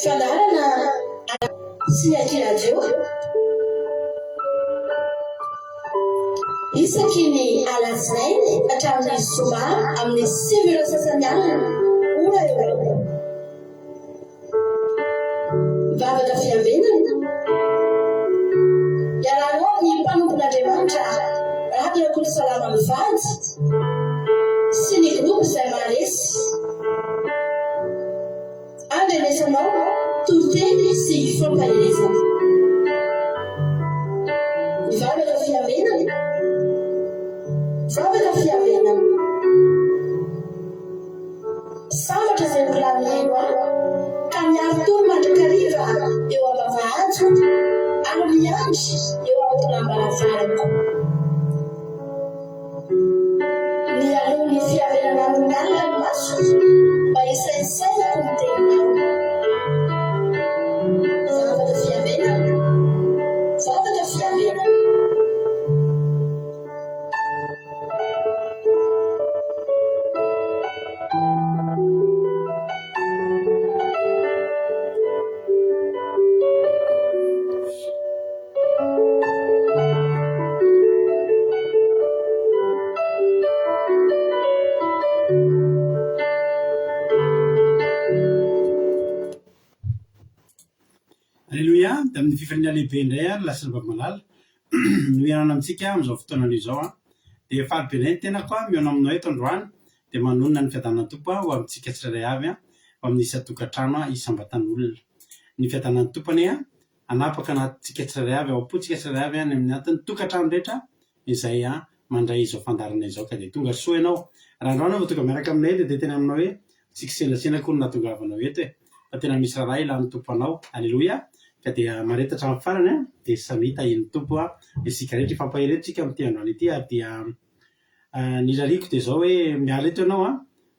fandaharana sy akiradio isaky ny alatsinainy hatramin'ny zoma amin'ny 7 sasany alina ora eo mivavaka fiambenana iarahanao ny mpanompon'Andriamanitra Radio Kolo Salama mivady sy ny groupe izay maharesy andrenesanao toroteny sy fampahelezana mivavaka fiambenana mivavaka fiambenana sambatra izay milamino ka miaro tony mandrakariva eo am-bavahady ary miandry eo am-tonambaravarako ny alohan'ny fiavenana amin'ny alina ny maso mba isaisaiko ny teninao zavaka fiavenana zavaka fiavenana Alléluia, amin'ny fifaliana lehibe indray lasa malala no ianana amintsika amin'izao fotoana izao dia falibenay ny tenako mihaona aminao eto androany dia manonona ny fiadanan'ny tompo ho amintsika tsirairay avy ho amin'ny isan-tokantrano isam-batan'olona. Ny fiadanan'ny tompony anapaka anatintsika tsirairay avy ao am-pontsika tsirairay avy any amin'ny atin'ny tokantrano rehetra izay mandray izao fandarana izao ka dia tonga soa ianao raha androany vao tonga miaraka aminay dia tena aminao hoe tsy kisendrasenako no nahatongavanao eto fa tena misy raha ilan'ny tompo anao. Alléluia. Ka dia maretatra amin'ny farany dia samita iny tompo isika rehetra ifampahiretintsika amin'ny androany ity ary dia ny rariko dia izao hoe miala eto ianao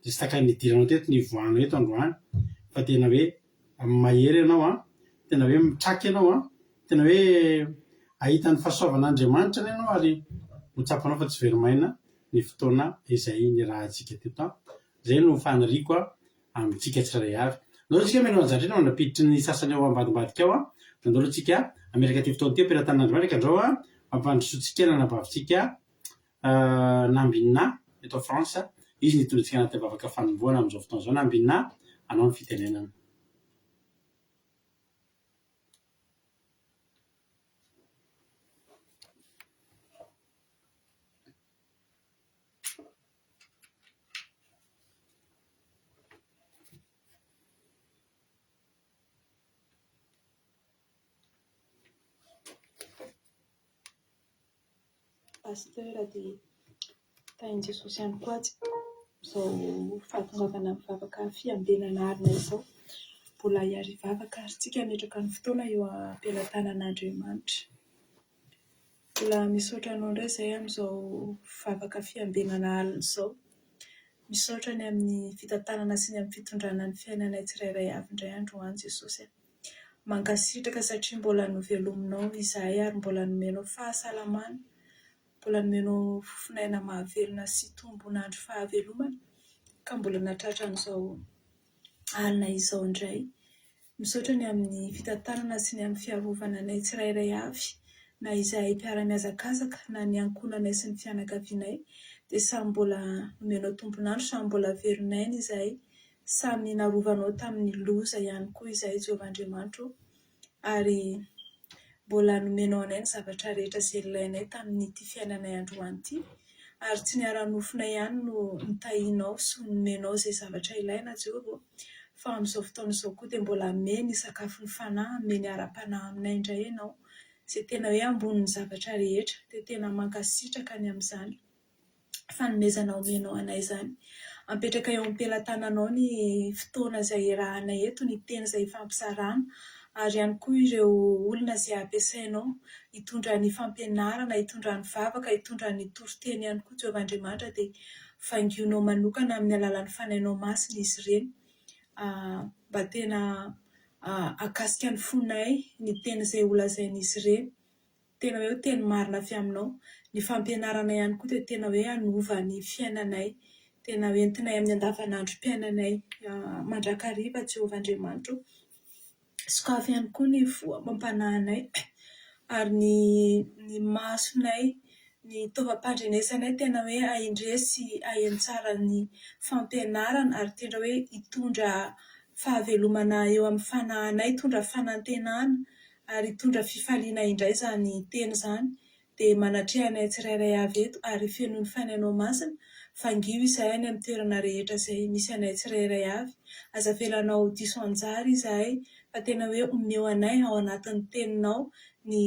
dia sy takay nidiranao teto ny voanao eto androany fa tena hoe mahery ianao tena hoe mitraky ianao tena hoe ahita ny fahasoavan'Andriamanitra ianao ary hotsapanao fa tsy verimaina ny fotoana izay ny raha antsika teto izay no faniriko amintsika tsirairay avy. Andao tsika menao anjandrena manapiditry ny sasany ao ambadimbadika ao andao tsika amerika ty fotoana ty ampiratann'Andriamanitra andreo mampandrosoantsika nanabavitsika nambinina eto France izy nitondratsika anaty bavaka fanomboana amin'izao fotoana izao nambinina anao ny fitenenana. Pasteur dia tain'i Jesosy ihany koa izao fahatongavana mivavaka fiambenana arina izao mbola hiary vavaka ary tsika metraka ny fotoana eo am-pelatanan'Andriamanitra. Mbola misaotra anao indray izay amin'izao vavaka fiambenana alina izao. Misaotra ny amin'ny fitantanana sy ny amin'ny fitondrana ny fiainanay tsirairay avy indray androany Jesosy. Mankasitraka satria mbola novelominao izahay ary mbola nomenao fahasalamana. Mbola nomenao fofinaina mahavelona sy tombonandro fahavelomana ka mbola natratra an'izao alina izao indray. Misaotra ny amin'ny fitantanana sy ny amin'ny fiarovana anay tsirairay avy na izahay mpiara-miazakazaka na ny ankonanay sy ny fianakavianay dia samy mbola nomenao tombonandro, samy mbola veronaina izahay, samy narovanao tamin'ny loza ihany koa izahay Jehovahandriamanitra ary mbola nomenao anay ny zavatra rehetra izay ilainay tamin'ity fiainanay androany ity ary tsy niara-nofinay ihany no nitahinao sy nomenao izay zavatra ilaina Jehova fa amin'izao fotoana izao koa dia mbola meny sakafo ny fanahy, meny ara-panahy aminay indray ianao izay tena hoe ambonin'ny zavatra rehetra dia tena mankasitraka ny amin'izany fanomezana omenao anay izany. Apetraka eo am-pelatananao ny fotoana izay rahanay eto, ny teny izay fampisarana ary ihany koa ireo olona izay ampiasainao hitondra ny fampianarana, hitondra ny vavaka, hitondra ny toroteny ihany koa Jehovahandriamanitra dia vaingionao manokana amin'ny alalan'ny fanainao masina izy ireny mba tena akasika ny fonay ny teny izay holazain'izy ireny. Tena hoe teny marina avy aminao. Ny fampianarana ihany koa dia tena hoe hanova ny fiainanay, tena hoentinay amin'ny andavanandrom-piainanay mandrakariva Jehovahandriamanitra. sokafy ihany koa ny mampanahinay ary ny masonay ny taovam-pandrenesanay tena hoe aindresy aheno tsara ny fampianarana ary tena hoe hitondra fahavelomana eo amin'ny fanahinay, hitondra fanantenana ary hitondra fifaliana indray zany teny zany dia manatrihanay tsirairay avy eto ary feno ny fanainao masina fangio izahay any amin'ny toerana rehetra izay misy anay tsirairay avy. Aza velanao diso anjara izahay fa tena hoe omeo anay ao anatin'ny teninao ny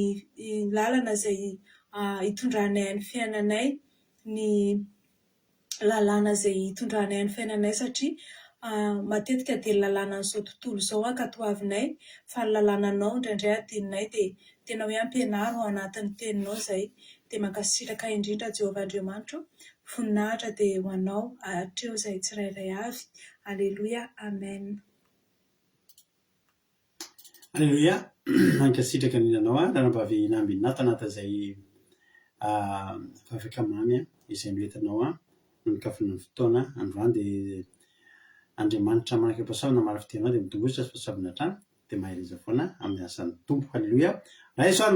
lalana izay hitondranay amin'ny fiainanay, ny lalàna izay hitondranay amin'ny fiainanay satria matetika dia lalàna an'izao tontolo izao ankatoavinay fa ny lalànanao indraindray adinonay dia tena hoe ampianaro ao anatin'ny teninao izay dia mankasitraka indrindra Jehovah Andriamanitra voninahitra dia ho anao hatreo izay tsirairay avy. Aleloia, amen. Aleloia, mankasitraka ninanao ranambavy nambininatanata izay fafaka mamy izay noentanao nonikafina ny fotoana androany dia Andriamanitra manaka-pahasalamana marina fitenao dia mitombotra sy fahasalamana hatrany dia maheriza foana amin'ny asan'ny tompo. Aleloia. Raha isoary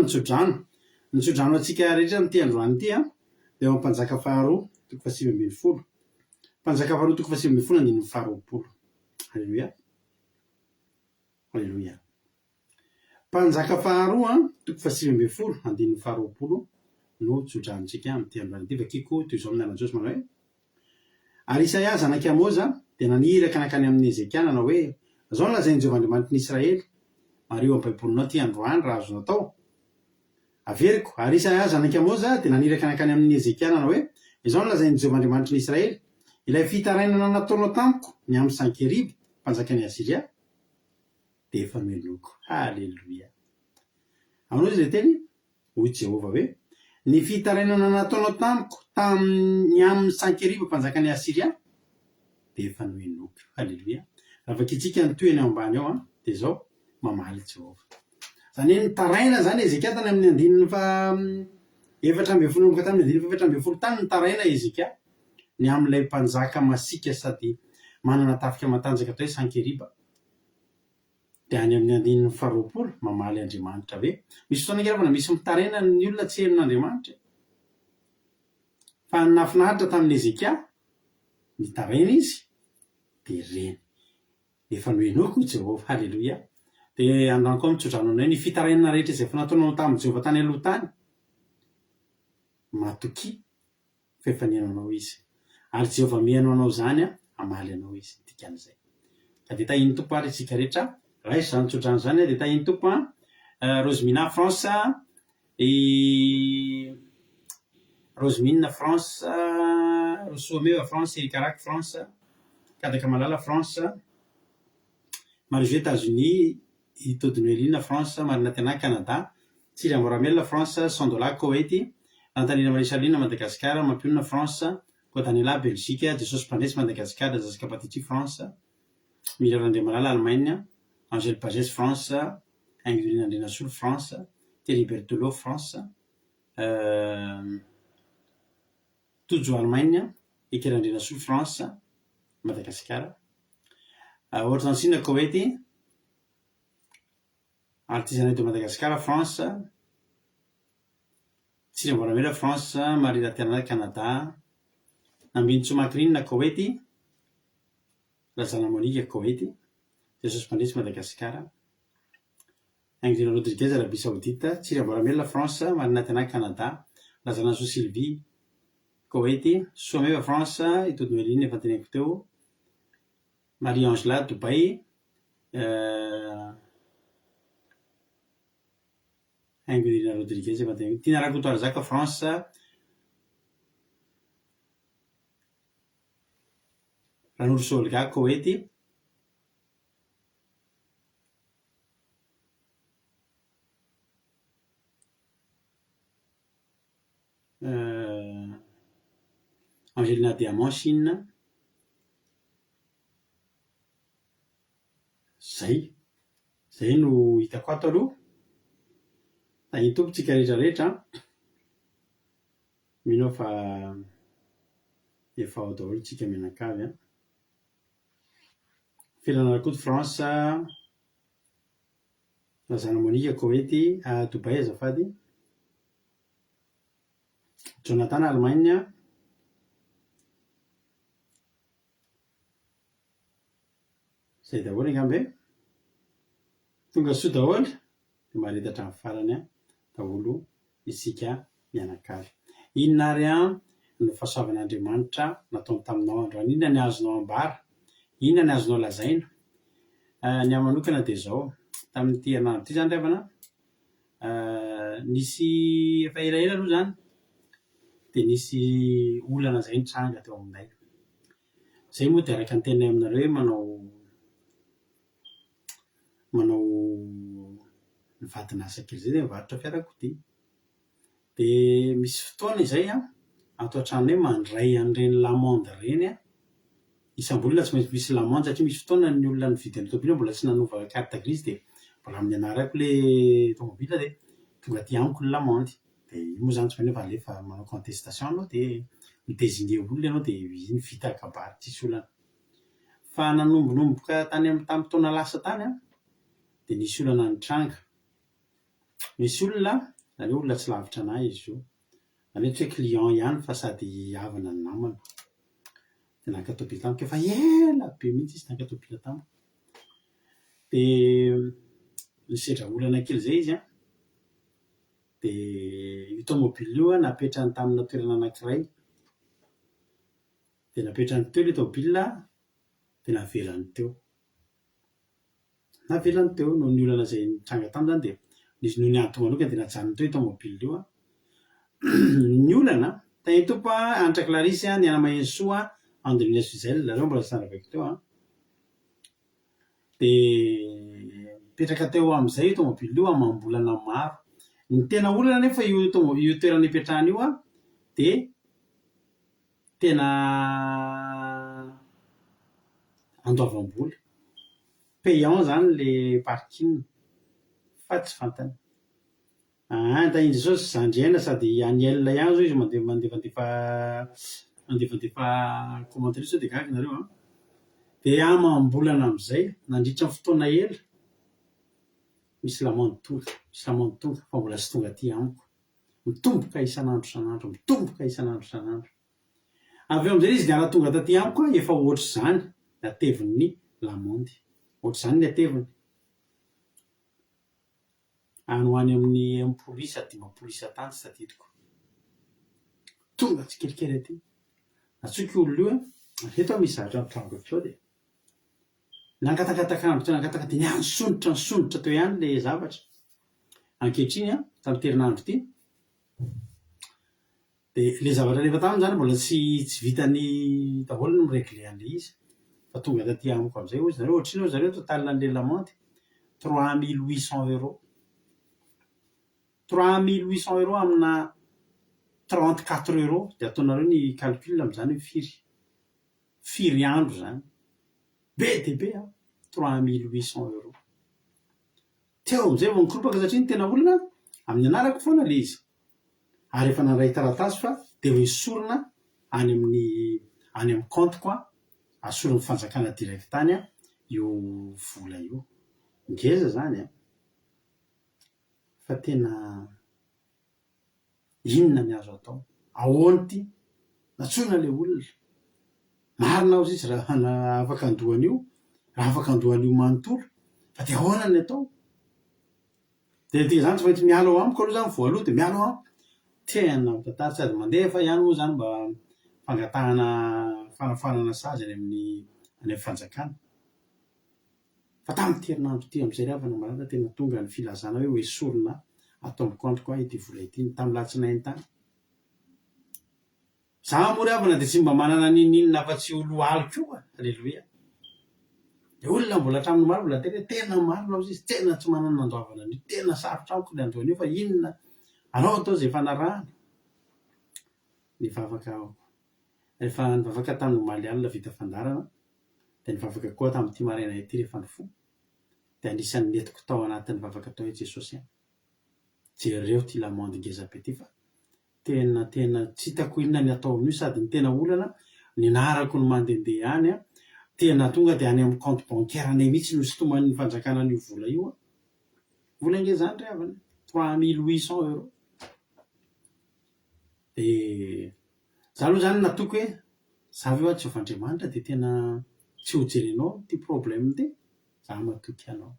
nitsodrano antsika rehetra n'ity androany ity dia mampanjaka faharoa toko fahasivy ambin'ny folo. Mpanjaka faharoa toko fahasivy ambin'ny folo andininy faharoapolo. Aleloia. Aleloia. Mpanjaka faharoa toko fahasivy ambin'ny folo andininy faharoapolo no tsodranotsika amin'ity androany ity. Vakiko toy izao amin'ny anarana Jesosy manao hoe ary Isaia zanak'i Amoza dia naniraka nakany amin'ny Ezekia nanao hoe izao nolazain'i Jehovah Andriamanitra ny Israely mareo amin'ny baibolinao ity androany raha azonao atao. Averiko, ary Isaia zanak'i Amoza dia naniraka nakany amin'ny Ezekia nanao hoe izao nolazain'i Jehovah Andriamanitra ny Israely ilay fitarainana nataonao tamiko ny amin'ny Sankeriba mpanjakan'ny Asiria dia efa noenoko. Haleloia. Amin'io izy ilay teny hoy Jehovah hoe ny fitarainana nataonao tamiko tamin'ny amin'ny Sankeriba mpanjakan'ny Asiria dia efa noenoko. Haleloia. Raha vakitsika ny toeny ao ambany ao dia izao mamaly Jehovah. Zany hoe nitaraina zany Ezekia tany amin'ny andininy fa efatra ambin'ny folo ka tamin'ny andininy fa efatra ambin'ny folo tany nitaraina Ezekia ny amin'ilay mpanjaka masika sady manana tafika matanjaka atao hoe Sankeriba. Dia any amin'ny andininy faharoapolo mamaly Andriamanitra hoe misy fotoana angeravana misy mitaraina ny olona tsy henon'Andriamanitra fa nafinahitra tamin'ny Ezekia nitaraina izy dia reny efa noenoko Jehovah. Haleloia. Dia androany koa mitsodrano ny fitarainana rehetra izay efa nataonao tamin'ny Jehovah tany aloha tany matoki fa efa nihaino anao izy ary Jehovah mihaino anao zany hamaly anao izy. Dikan'izay ka dia tahiny tompo ary isika rehetra raha izy zany mitsodrano zany dia tahiny tompo Rosemina France Rosemina France, Rosoameva France, Erikaraky France, Kadaka Malala France, Marie-Jo États-Unis, Itodinoelina France, Marina Tena Canada, Tsira Moramela France, Sandola Koweït, Antanina Marisalina Madagascar, Mampionina France, Kotanila Belgique, Jesosy Mpandresy Madagascar, Zazaka Patiti France, Mira Randriamalala Allemagne, Angèle Pagès France, Ingrid Andrenasoly France, Thierry Berthelot France, Tojo Allemagne, Eker Andrenasoly France, Madagascar, Argentine Koweït, Artisanat de Madagascar France, Tsira Moramela France, Marie Laternana Canada, Nambinitso Macrine Koweït, Lazana Monique Koweït, Jesosy Mpandresy Madagascar, Ingrid Rodriguez Arabie Saoudite, Tsira Moramela France, Marina Tena Canada, Lazana So Sylvie Koweït, Soameva France, Itodinoelina efa teneniko teo, Marie Angela Dubai, Ingrid Rodriguez efa teneniko, Tina Rakotoary Zaka France, Ranolo Solga Koweït, Angelina Diamant Chine. Zay no hitako ato aloha. Tahiny tompontsika rehetrarehetra. Mino fa efa ao daholo tsika mianakavy. Filanarana koa France, Lazana Monika Koety Dubai azafady. Jonathan Allemagne. Zay daholo angambe tonga soa daholo dia marety hatramin'ny farany daholo isika mianakavy. Inona ary no fahasoavan'Andriamanitra nataony taminao androany? Inona ny azonao ambara? Inona ny azonao lazaina? Ny amin'ny manokana dia izao, tamin'ity herinandro ity zany revana nisy efa elaela aloha zany dia nisy olana izay nitranga teo aminay. Zay moa dia araka ny tenay aminareo hoe manao mivadin'asa kely zay dia mivarotra fiarakodia. Dia misy fotoana izay ato an-trano hoe mandray an'ireny lamonde ireny isam-bolana tsy maintsy misy lamonde satria misy fotoana ny olona nividy ny tômôbila mbola tsy nanova carte grise dia mbola amin'ny anarako ilay tômôbila dia tonga aty amiko ny lamonde. Dia io moa zany tsy maintsy alefa manao contestation anao dia midésigner olona ianao dia iny vita kabary tsisy olana. Fa nanombonomboka tamin'ny taona lasa tany dia nisy olana nitranga. Misy olona zany olona tsy lavitra anahy izy io, zany tsy hoe client ihany fa sady havana ny namana. Dia naka tômôbila tamiko efa ela be mihitsy izy naka tômôbila tamiko. Dia nisedra olana kely zay izy dia io tômôbila io napetrany tamina toerana anankiray. Dia napetrany teo ilay tômôbila dia navelany teo noho ny olana izay nitranga taminy zany. Dia nisy noho ny antony manokana dia najanony teo tômôbila io ny olana tany tompo Anitra Clarisse ny Anamahensoa Andrina Suzel zareo mbola tsy nanavako teo dia mipetraka teo amin'izay tômôbila io amam-bolana maro. Ny tena olana nefa io toerana ipetrahany io dia tena andoavam-bola payant zany le parking fa tsy fantany. Tahindry zao zandriana sady aniel ihany zao izy mandefandefa commentaire sao dia gaga nareo dia amam-bolana amin'izay nandritra ny fotoana ela misy lamonde tonga fa mbola tsy tonga aty amiko, mitomboka isan'andro. Avy eo amin'izay izy niara tonga taty amiko efa ohatr' izany ateviny lamonde, ohatr' izany ny ateviny any ho any amin'ny polisa dimapolisa tany tsy tadidiko. Tonga tsikelikely aty natsoky olona io reto misy zavatra mitrango avy dia nangatakatakandro dia niansonitra teo ihany ilay zavatra. Ankehitriny tamin'ny herinandro ity dia ilay zavatra rehefa taminy zany mbola tsy vitany daholo no miregle an'ilay izy fa tonga taty amiko amin'izay hoy zareo. Ohatriny hoe zareo totalina an'ilay lamonde 3800 €. 3800 € amina 34 € dia ataonareo ny calcul amin'izany hoe firy andro zany. Be dia be 3800 €. Teo amin'izay vao nikoropaka satria ny tena olona amin'ny anarako foana ilay izy ary efa nandray taratasy fa dia ho esorina any amin'ny compte asoriny fanjakana direct tany io vola io. Ngeza zany fa tena inona ny azo atao? Ahoana ity? Natsoina ilay olona marina ao izy raha afaka andohan'io manontolo fa dia ahoana ny atao? Dia zany tsy maintsy miala ao amiko aloha zany voaloha dia miala ao amiko tena mitantara sady mandeha fa ihany moa zany mba fangatahana fanafanana sazy any amin'ny fanjakana. Fa tamin'ity herinandro ity amin'izay ravana marana tena tonga ny filazana hoe esorina atao amin'ny compte ity vola ity tamin'ny latsinainy tany. Za moa ravana dia tsy mba manana ninina fa tsy olo aliko io aleloia. Dia olona mbola hatramin'ny maro mbola tena maro lao izy tena tsy manana andoavana an'io tena sarotra amiko ny andohan'io fa inona anao atao izay fanarahana nivavaka aho. Rehefa nivavaka tamin'ny Omaly alina vita fandarana dia nivavaka koa tamin'ity maraina ity rehefa ny fo dia anisan'ny netiko tao anatin'ny vavaka tao Jesosy jereo ty lamonde ngeza be ty fa tena tsy hitako inona ny atao amin'io sady ny tena olana ny narako ny mandehandeha any tena tonga dia any amin'ny compte bancaire anay mihitsy no sotoman'ny fanjakana an'io vola io vola nge zany ry avany 3800 €. De za aloha zany natoko hoe zavy eo a Jehovandriamanitra de tena tsy ho jerenao ty problème ty za matoky anao.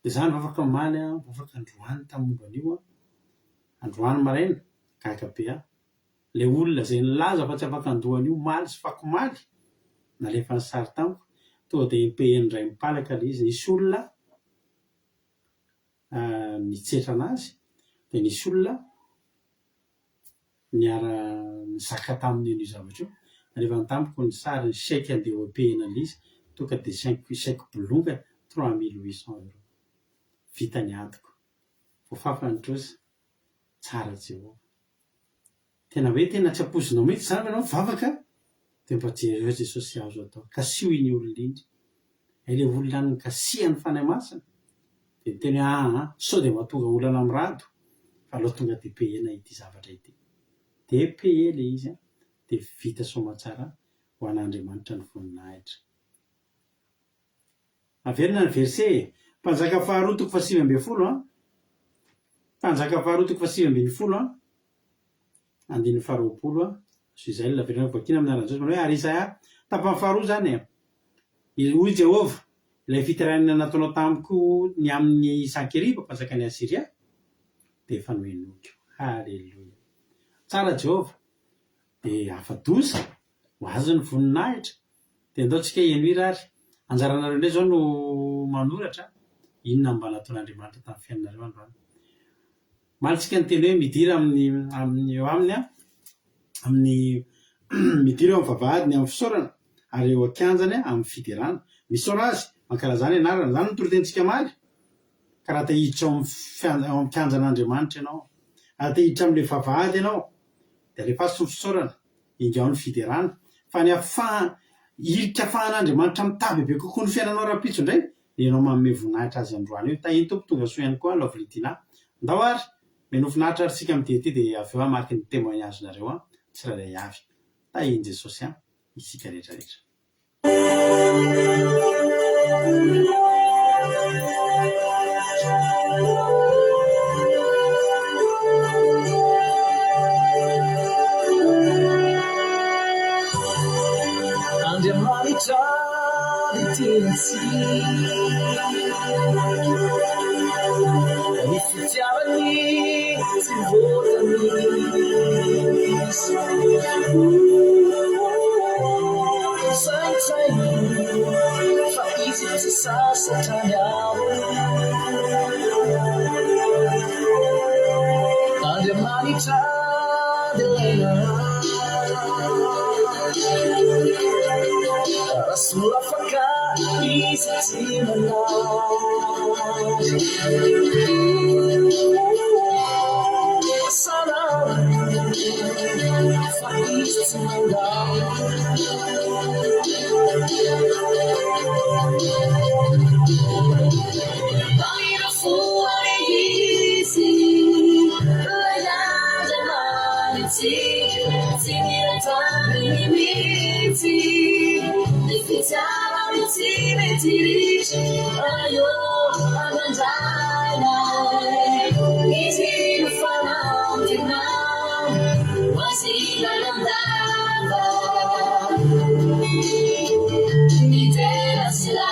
De za nivavaka maly a vavaka androany tamin'ny momban'io a androany maraina gaga be a le olona zay nilaza fa tsy afaka andohan'io maly sy fako maly nalefa ny sary tamiko tonga de impehany ray mipalaka le izy nisy olona mitsetra anazy de nisy olona niara nizaka taminy an'io zavatra io nalefa ny tamiko ny sary ny chèque andeha ho apehana le izy tonga de chèque bolonga 3800 €. Vita ny antoko voafafa ny trosa tsara Jehova. Tena hoe tena tsy ampozinao mihitsy zany anao mivavaka de mba jereo Jesosy azo atao ka sy ho iny olona iny le olona ny kasihan'ny fanahy masina de teny sao de mahatonga olana mirado fa aloha tonga de pehena ity zavatra ity de paye le izy a de vita somatsara ho an'Andriamanitra ny voninahitra. Averina ny verset Mpanjaka faharoa toko 7:10 a Mpanjaka faharoa toko 7:20 a andin'ny faharoapolo a izay la verina vakina amin'ny anaran'Jesosy manao hoe ary Isaia tapany faharoa zany a hoy Jehova ilay fitarainana nataonao tamiko ny amin'ny Sankeriba mpanjakan'ny Asiria de efa nohenoko. Halleluja. Tsara Jehova de afa-doza ho azo ny voninahitra de andaontsika ienoira ary anjaranareo indray zao no manoratra inona mba nataon'Andriamanitra tamin'ny fiainanareo androany. Malitsika ny teny hoe midira amin'ny eo aminy a amin'ny midira eo amin'ny vavahady ny amin'ny fisaorana ary eo akanjany amin'ny fiderana misaora azy mankalazany anarana zany ny torotentsika maly ka raha tahiditra ao amin'ny kianjan'Andriamanitra ianao raha tahiditra amin'le vavahady ianao de rehefa sy ny fisaorana indro ao ny fiderana fa ny irika afahan'Andriamanitra mitavy be kokoa ny fiainanao rapitso indray ianao manome voninahitra azy androany io tahiny tompo tonga soa ihany koa lavolidina ndao ary meno finahitra ary sika midety de avy eo amaky ny témoignage-nareo a tsirairay avy tahiny Jesosy a isika rehetrarehetra. Andriamanitra tiansi mi fitiavany tsy votany saintsainy fa izy tsy sasatrany ao Andriamanitra de Rasul afaka izy tsy manary sana fa izy tsy mandary Dalira fuori easy Andriamanitsi si mirantani limiti Difficiality metirici ayo aganjana Easy to find out now Wasi landava Nitera sila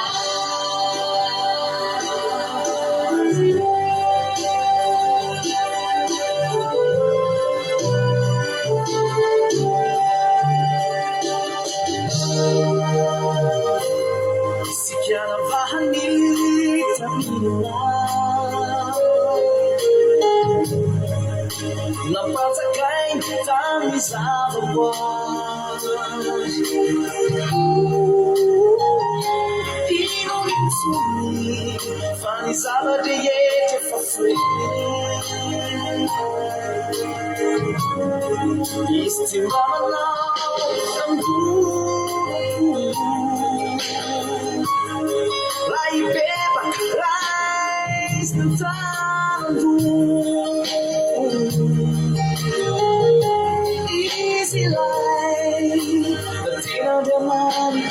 Napatakain kami sa bawah Inonsuni Fani sala de yete for free Istimama na ang Lai beba, rise the tandu Easy life, the thing of the money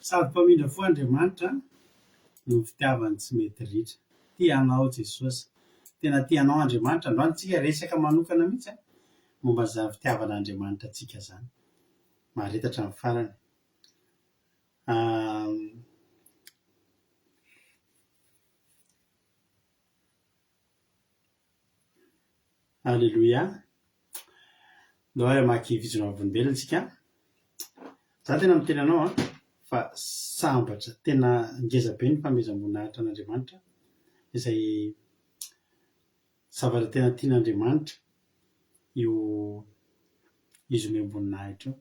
sady mpamindra fo Andriamanitra no fitiavany tsy mety ritra. Tianao Jesosy, tena tianao Andriamanitra. Androany tsika resaka manokana mihitsy momba zany fitiavan'Andriamanitra atsika zany, maharetatra ny farany. Alleluia. Ndao hoe maki vizona olombelona tsika. Za tena miteny anao fa sambatra tena ngeza be ny fanomezam-boninahitra an'Andriamanitra, izay zavatra tena tian'Andriamanitra io izy omem-boninahitra io.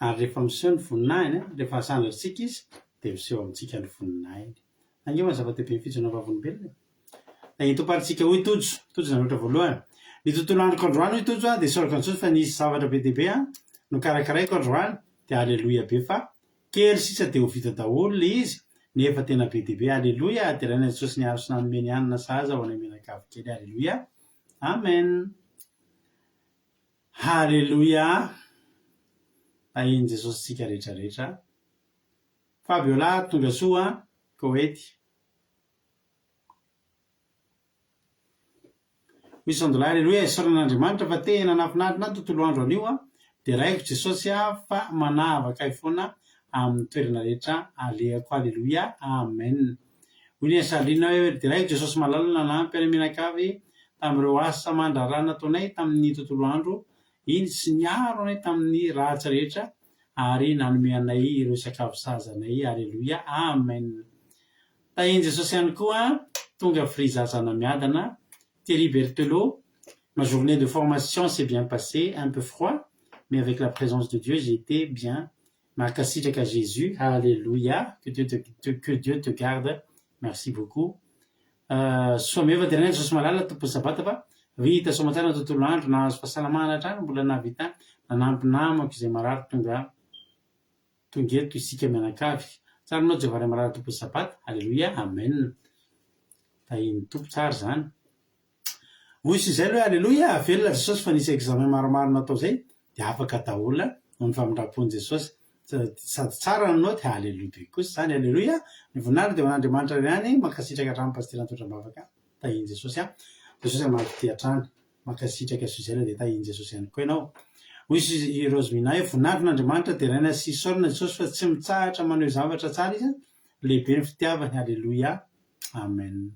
Ary rehefa miseho ny voninahiny, rehefa sandratsika izy dia miseho amintsika ny voninahiny. Angeo zava-dehibe ny fijona vavom-belona. Itoparintsika ho itojo zany ohatra voalohany. Ny tontolo androko androany ho itojo dia sorako an'Jesosy fa nisy zavatra be dehibe no karakaraiko androany, dia alleluia be fa kely sisa dia ho vita daholo le izy, nefa tena be dehibe. Alleluia. Dia raina Jesosy ny aro sy nanome anina sahaza ho anay menakavy kely. Alleluia. Amen. Alleluia. Ahiny Jesosy tsika rehetrarehetra. Fabiola tonga soa Koety. Misy andolay. Alleluia. Isaoran'Andriamanitra fa tena nafinaritra ny tontolo andro anio dia raiko Jesosy fa manavaka ay foana amin'ny toerana rehetra alehako. Alleluia. Amen. Hoy ny Salina hoe dia raiko Jesosy malalana nanampy any menakavy tamin'ireo asa mandrarana nataonay tamin'ny tontolo andro iny sy niaro anay tamin'ny ratsy rehetra ary nanome anay ireo sakafo sahazanay. Alleluia. Amen. Tahiny Jesosy ihany koa tonga frizazana miadana. Thierry Berthelot, ma journée de formation s'est bien passée, un peu froid, mais avec la présence de Dieu, j'ai été bien. Makasitraka Jésus. Alléluia. Que Dieu te garde. Merci beaucoup. Someva dia raina Jesosy malala tompony sabata fa vita somatsara ny tontolo andro, nahazo fahasalamana hatrany, mbola navita nanampy namako izay marary tonga eto isika mianakavy. Tsara anao Jehovah ray marary tompony sabata. Alléluia. Amen. Tahiny tompo tsara zany. Hoy sy izay hoe alleluia, velona Jesosy fa nisy examen maromaro natao zay dia afaka daholo no ny famindram-pon'i Jesosy. Sady tsara nanao dia alleluia be kosa zany. Alleluia. Ny voninahitra dia hoan'Andriamanitra ihany. Mankasitraka hatramin'ny pasitera Androtram-bavaka. Tahiny Jesosy. Jesosy mampite hatrany. Mankasitraka Suzela dia tahiny Jesosy ihany koa ianao. Hoy sy Rosemina hoe voninahitran'Andriamanitra dia raina sy isaorana Jesosy fa tsy mitsahatra maneho zavatra tsara izy. Lehibe ny fitiavany. Alleluia. Amen.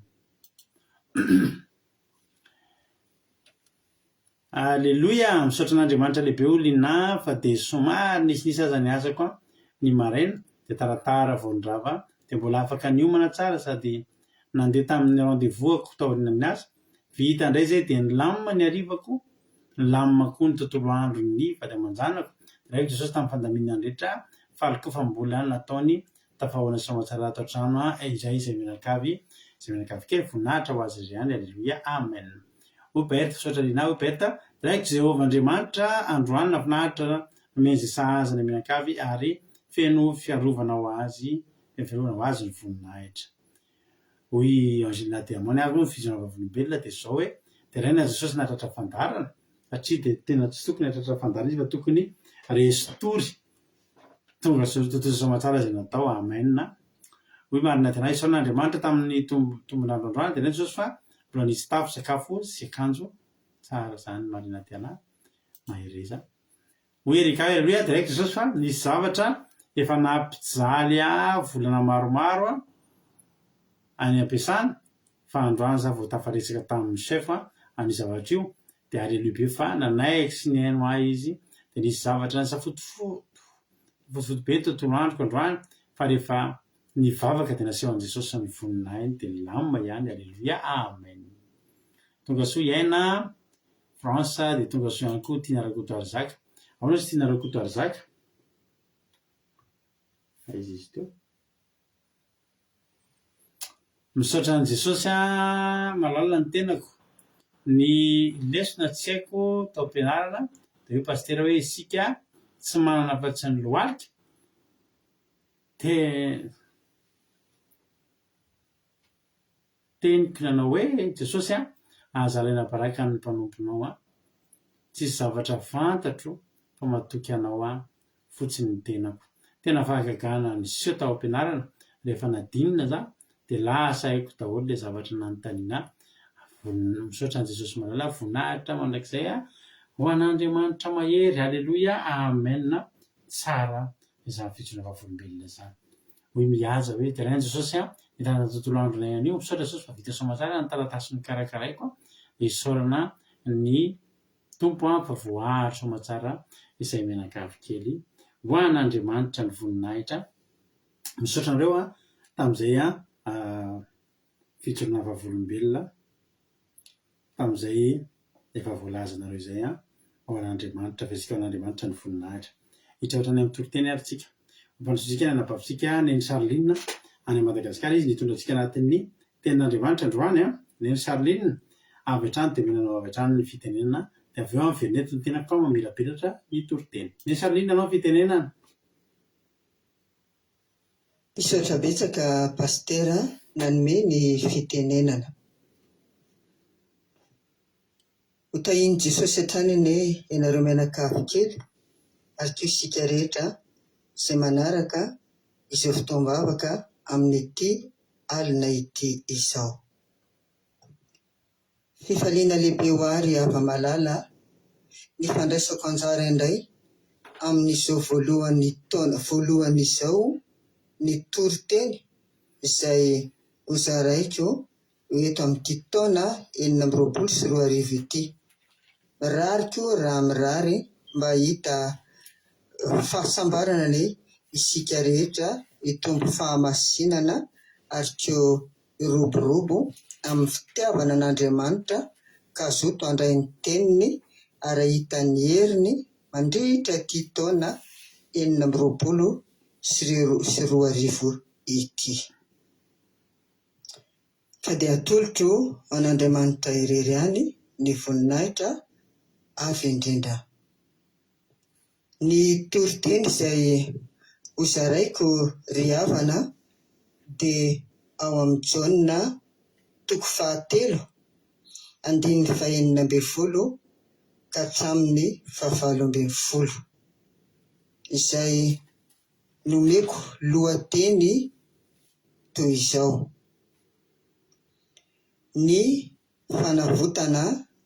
Alleluia. Misaotra an'Andriamanitra lehibe olona fa dia somary nisy aza ny asako ny maraina dia taratara vondrava dia mbola afaka niomana tsara sady nandeha tamin'ny rendez-vous ako tao aoriana amin'ny asa vita indray zay dia ny lamima ny arivako ny lamima koa ny tontolo andro ny vady aman-janako raiko Jesosy tamin'ny fandaminana rehetra faliko fa mbola nataony tafahoana somatsara ato an-trano izay menakavy kely voninahitra ho azy izy ihany alleluia amen oberta fisaotra lina oberta raiko Jehovah Andriamanitra androany nafinahitra menzy sahazana menakavy ary feno fiarovana ho azy ny voninahitra hoy Angelina Diamony ary moa fizona vavolombelona dia zao hoe teraina Jesosy natratra fandarana satria dia tena tsy tokony hatratra fandarana izy fa tokony restory tonga tontolo somatsara izay natao amena hoy marina tena isaon'Andriamanitra tamin'ny tombon'andro androany dia Jesosy fa mbola nisy tafo sakafo sy akanjo tsara zany marina tena mahereza hoy erika aleluia dia raiko Jesosy fa nisy zavatra efa nampijaly volana maromaro any ampiasana fa androany za vao tafaresaka tamin'ny chef any zavatra io dia aleluia be fa nanaiky sy ny haino ahy izy dia nisy zavatra fotofoto be tontolo androko androany fa rehefa nivavaka dia naseho an' Jesosy ny voninahiny dia lamima ihany aleluia amen tonga soa iaina France dia tonga soa ihany koa Tina Rakoto Arzaka ao izy Tina Rakoto Arzaka izy teo misaotra an' Jesosy malalina ny tenako ny lesona tsy haiko tao am-pianarana dia hoe pastera hoe isika tsy manana afa-tsy ny lohalika teniko nanao hoe Jesosy ahazalaina baraka ny mpanomponao tsisy zavatra fantatro fa matoky anao fotsiny ny tenako tena fahagagana ny sio tao am-pianarana rehefa nadinina za dia lasa haiko daholo le zavatra nanontaniana misaotra an' Jesosy malala voninahitra mandrakizay ho an'Andriamanitra mahery alleluia amen tsara izany fitsona vavolombelona zany hoy mihaja hoe teraina Jesosy mitana tontolo andronay anio misaotra Jesosy fa vita somatsara ny taratasy ny karakaraiko isaorana ny tompo fa voahary somatsara izay menakavy kely ho an'Andriamanitra ny voninahitra misaotra anareo tamin'izay fitsorona vavolombelona tamin'izay efa voalazanareo izay ho an'Andriamanitra fesika ho an'Andriamanitra ny voninahitra hitraotra any amin'ny toroteny ary tsika mpanotsotsika ny anabavitsika neny Charline any Madagasikara izy nitondratsika anatin'ny tenin'Andriamanitra androany neny Charline avy hatrany dia menanao avy hatrany ny fitenenana dia avy eo amin'ny veronety ny tenako mamirapiratra ny toroteny neny Charline anao fitenenana misaotra betsaka pastera nanome ny fitenenana ho tahiny Jesosy hatrany ny ianareo mianakavy kely ary koa isika rehetra izay manaraka izay fotoam-bavaka amin'ity alina ity izao fifaliana lehibe ho ary ava-malala ny fandraisako anjara indray amin'izao voalohan'izao ny toriteny izay hozaraiko eto amin'ity taona 2024 ity rariko raha mirary mba hita fahasambarana ny isika rehetra hitombo fahamasinana ary koa iroborobo amin'ny fitiavana an'Andriamanitra ka zoto handray ny teniny ary hita ny heriny mandritra ity taona 2024 ity ka dia atolotro an'Andriamanitra irery ihany ny voninahitra avy indrindra ny toriteny izay hozaraiko ry havana dia ao amin'ny Jaona 3:19 ka hatramin'ny 19 izay nomeko lohateny toy izao ny fanavotana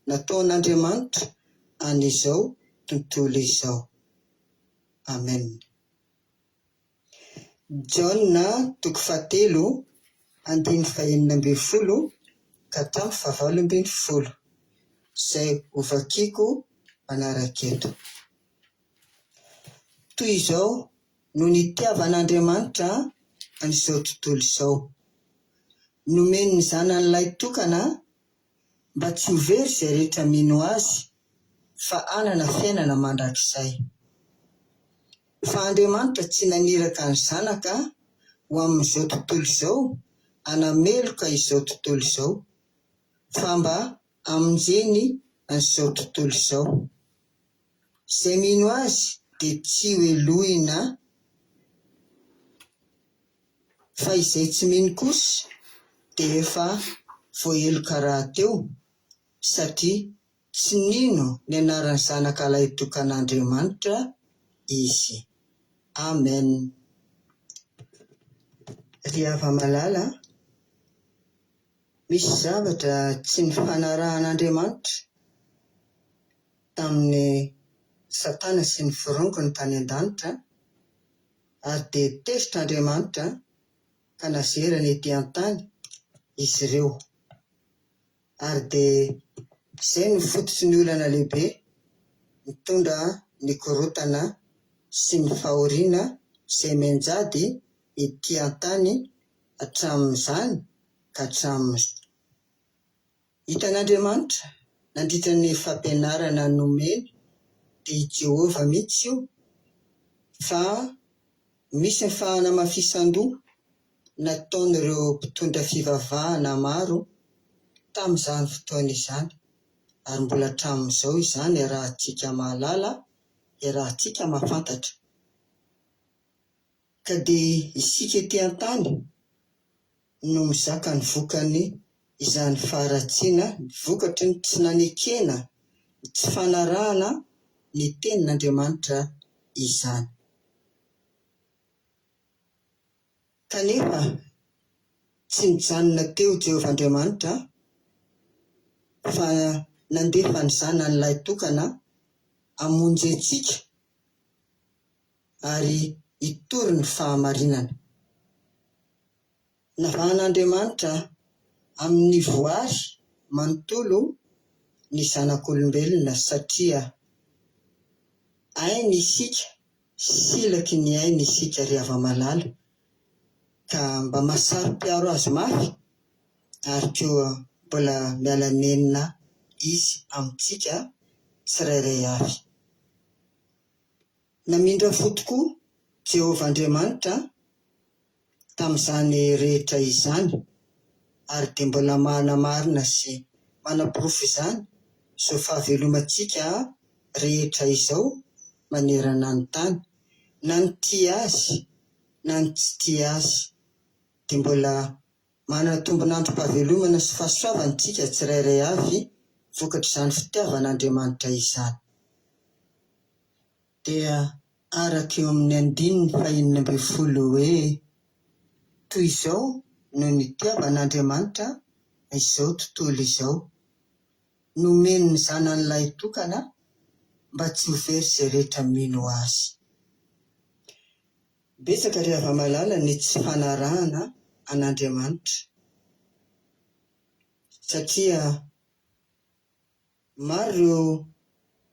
nataon'Andriamanitra an'izao tontolo izao amen Jaona 3:19 ka hatramin'ny 20 izay hovakiako manaraketo toy izao no nitiavan'Andriamanitra an'izao tontolo izao nomeny ny zanan'ilay tokana mba tsy ho very izay rehetra mino azy fa anana fiainana mandrakizay. Fa Andriamanitra tsy naniraka ny zanaka ho amin'izao tontolo izao anameloka izao tontolo izao, fa mba amonjeny an'izao tontolo izao. Izay mino azy dia tsy ho elohina, fa izay tsy mino kosa dia efa voaheloka rahateo, satria tsy nino ny anaran'ny zanak'ilay tokan'Andriamanitra izy. Amen. Ry hava-malala, misy zavatra tsy nifanarahan'Andriamanitra tamin'ny Satana sy ny firongony tany an-danitra, ary dia tezitr'Andriamanitra ka nazerany ety an-tany izy ireo. Ary dia izay no fototsy ny olana lehibe mitondra ny korotana sy ny fahoriana izay mianjady ety an-tany hatramin'izany ka hatramin'izany. Hitan'Andriamanitra nandritra ny fampianarana nomeny dia i Jehova mihitsy io, fa misy ny fahanamafisan-doha nataon'ireo mpitondra fivavahana maro tamin'izany fotoana izany, ary mbola hatramin'izao izany iarahantsika mahalala, iarahantsika mahafantatra. Ka dia isika ety an-tany no mizaka ny vokany izany faharatsiana, vokatry ny tsy nanekena, ny tsy fanarahana ny tenin'Andriamanitra izany. Kanefa tsy nijanona teo Jehovah Andriamanitra, fa nandefa ny zanan'ilay tokana hamonjy antsika ary hitory ny fahamarinana. Navahan'Andriamanitra amin'ny voary manontolo ny zanak'olombelona, satria ainy isika, silaky ny ainy isika ry hava-malala, ka mba mahasaro-piaro azy mafy ary koa mbola miala-menina izy amintsika tsirairay avy. Namindra fo tokoa Jehovah Andriamanitra tamin'izany rehetra izany, ary dia mbola manamarina sy manapirofo izany izao fahavelomantsika rehetra izao manerana ny tany, na ny tia azy na ny tsy tia azy, dia mbola manana tombon'androm-pahavelomana sy fahasoavantsika tsirairay avy vokatr' izany fitiavan'Andriamanitra izany. Dia araka eo amin'ny 5:40 hoe, toy izao no nitiavan'Andriamanitra izao tontolo izao, nomeny ny zanan'ilay tokana mba tsy ho very izay rehetra mino azy. Betsaka ry hava-malala ny tsy fanarahana an'Andriamanitra, satria maro ireo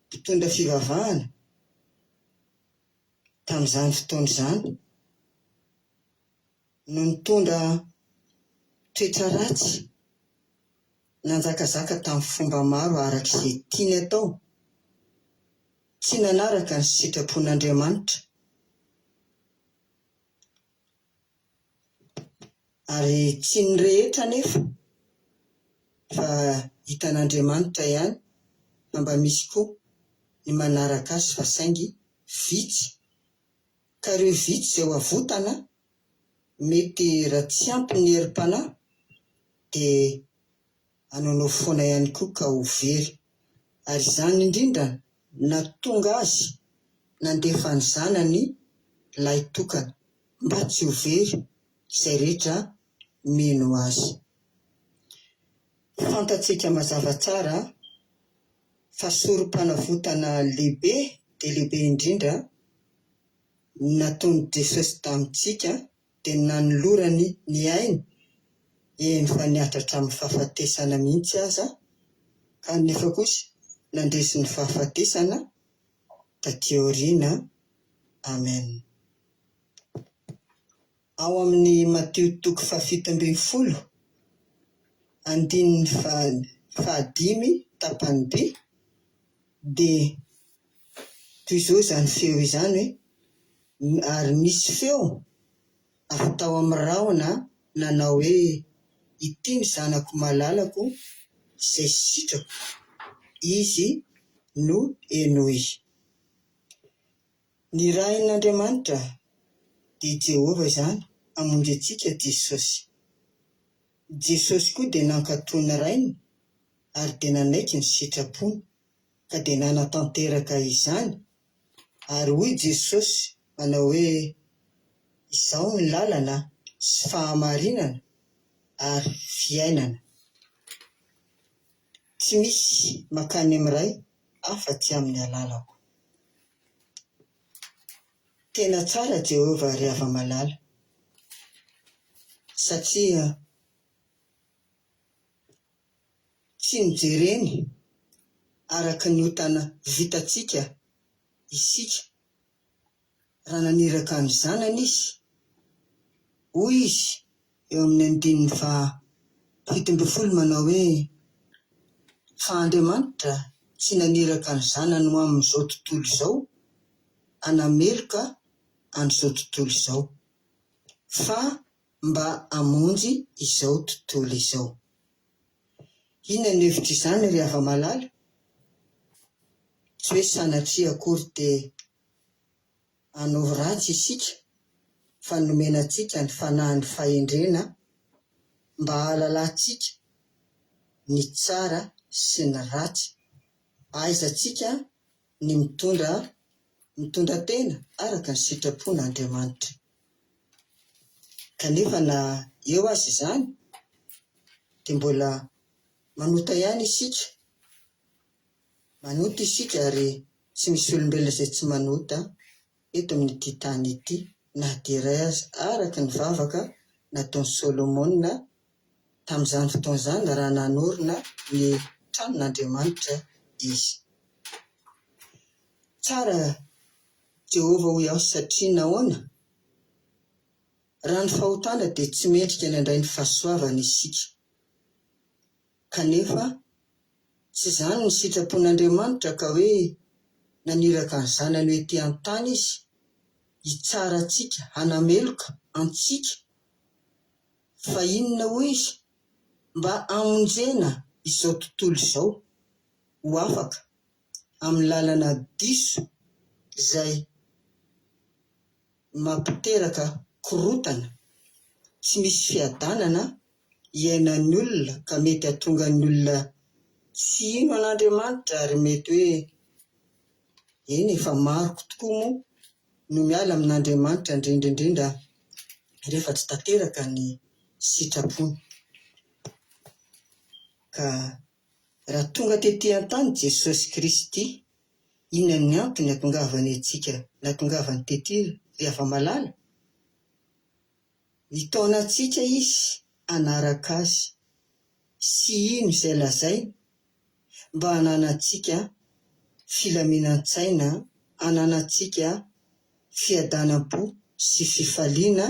mpitondra fivavahana tamin'izany fotoana izany no nitondra toetra ratsy, nanjakazaka tamin'ny fomba maro arak'izay tiany atao, tsy nanaraka ny sitrapon'Andriamanitra, ary tsy ny rehetra nefa, fa hitan'Andriamanitra ihany, fa mba misy koa ny manaraka azy fa saingy vitsy. Ka ireo vitsy izay ho avotana, mety raha tsy ampy ny herim-panahy dia hanaonao foana ihany koa ka ho very. Ary izany indrindra natonga azy nandefa ny zanany ilay tokana mba tsy ho very izay rehetra mino azy. Fantatsika mazava tsara fa sorom-panavotana lehibe dia lehibe indrindra nataon'i Jesosy tamintsika, dia nanolorany ny ainy, eny fa niatra hatramin'ny fahafatesana mihitsy aza, ka nefa kosa nandresy ny fahafatesana taty aoriana. Amen. Ao amin'ny Mateo 7:10, 5 tapany be dia toy izao izany feo izany hoe ary misy feo avy tao amin'ny rahona nanao hoe ity ny zanako malalako izay sitrako, izy no Enoy. Ny rain'Andriamanitra dia Jehovah izany hamonjy antsika Jesosy. Jesosy koa dia nankatona rainy ary dia nanaiky ny sitrapony ka dia nanatanteraka izany ary hoy Jesosy manao hoe izao ny lalana sy fahamarinana ary fiainana. Tsy misy makany amin'iray afa-tsy amin'ny alalako. Tena tsara Jehovah ry hava-malala satria tsy nijereny araka ny otana vitantsika isika raha naniraka ny zanany izy. Hoy izy eo amin'ny 7:20 manao hoe fa Andriamanitra tsy naniraka ny zanany ho amin'izao tontolo izao anameloka an'izao tontolo izao, fa mba hamonjy izao tontolo izao. Inona ny hevitra izany ry hava-malala? Tsy hoe sanatria akory dia hanaovy ratsy isika, fa nomena antsika ny fanahin'ny fahendrena mba hahalalantsika ny tsara sy ny ratsy, ahaizantsika ny mitondra tena araka ny sitrapon'Andriamanitra. Kanefa na eo azy izany dia mbola manota ihany isika, manota isika ary tsy misy olombelona izay tsy manota eto amin'ity tany ity na dia iray aza, araka ny vavaka nataon'i Solomonina tamin'izany fotoan'izany raha nanorina ny tranon'Andriamanitra izy. Tsara Jehovah hoy aho satria nahoana? Raha ny fahotana dia tsy mendrika ny handray ny fahasoavana isika, kanefa tsy izany ny sitrapon'Andriamanitra ka hoe naniraka ny zanany hoe ety an-tany izy hitsara antsika, hanameloka antsika, fa inona hoy izy? Mba hamonjena izao tontolo izao ho afaka amin'ny lalana diso izay mampiteraka korotana, tsy misy fiadanana iainan'ny olona ka mety hahatonga ny olona tsy ino an'Andriamanitra ary mety hoe eny efa maroko tokoa moa no miala amin'Andriamanitra indrindra rehefa tsy tanteraka ny sitrapony. Ka raha tonga tetỳ an-tany Jesosy Kristy, inona ny antony hatongavany antsika, nahatongavany tetỳ ry hava-malala? Nitaonantsika izy hanaraka azy sy ino izay lazainy mba hananantsika filaminan-tsaina, hananantsika fiadanam-po sy fifaliana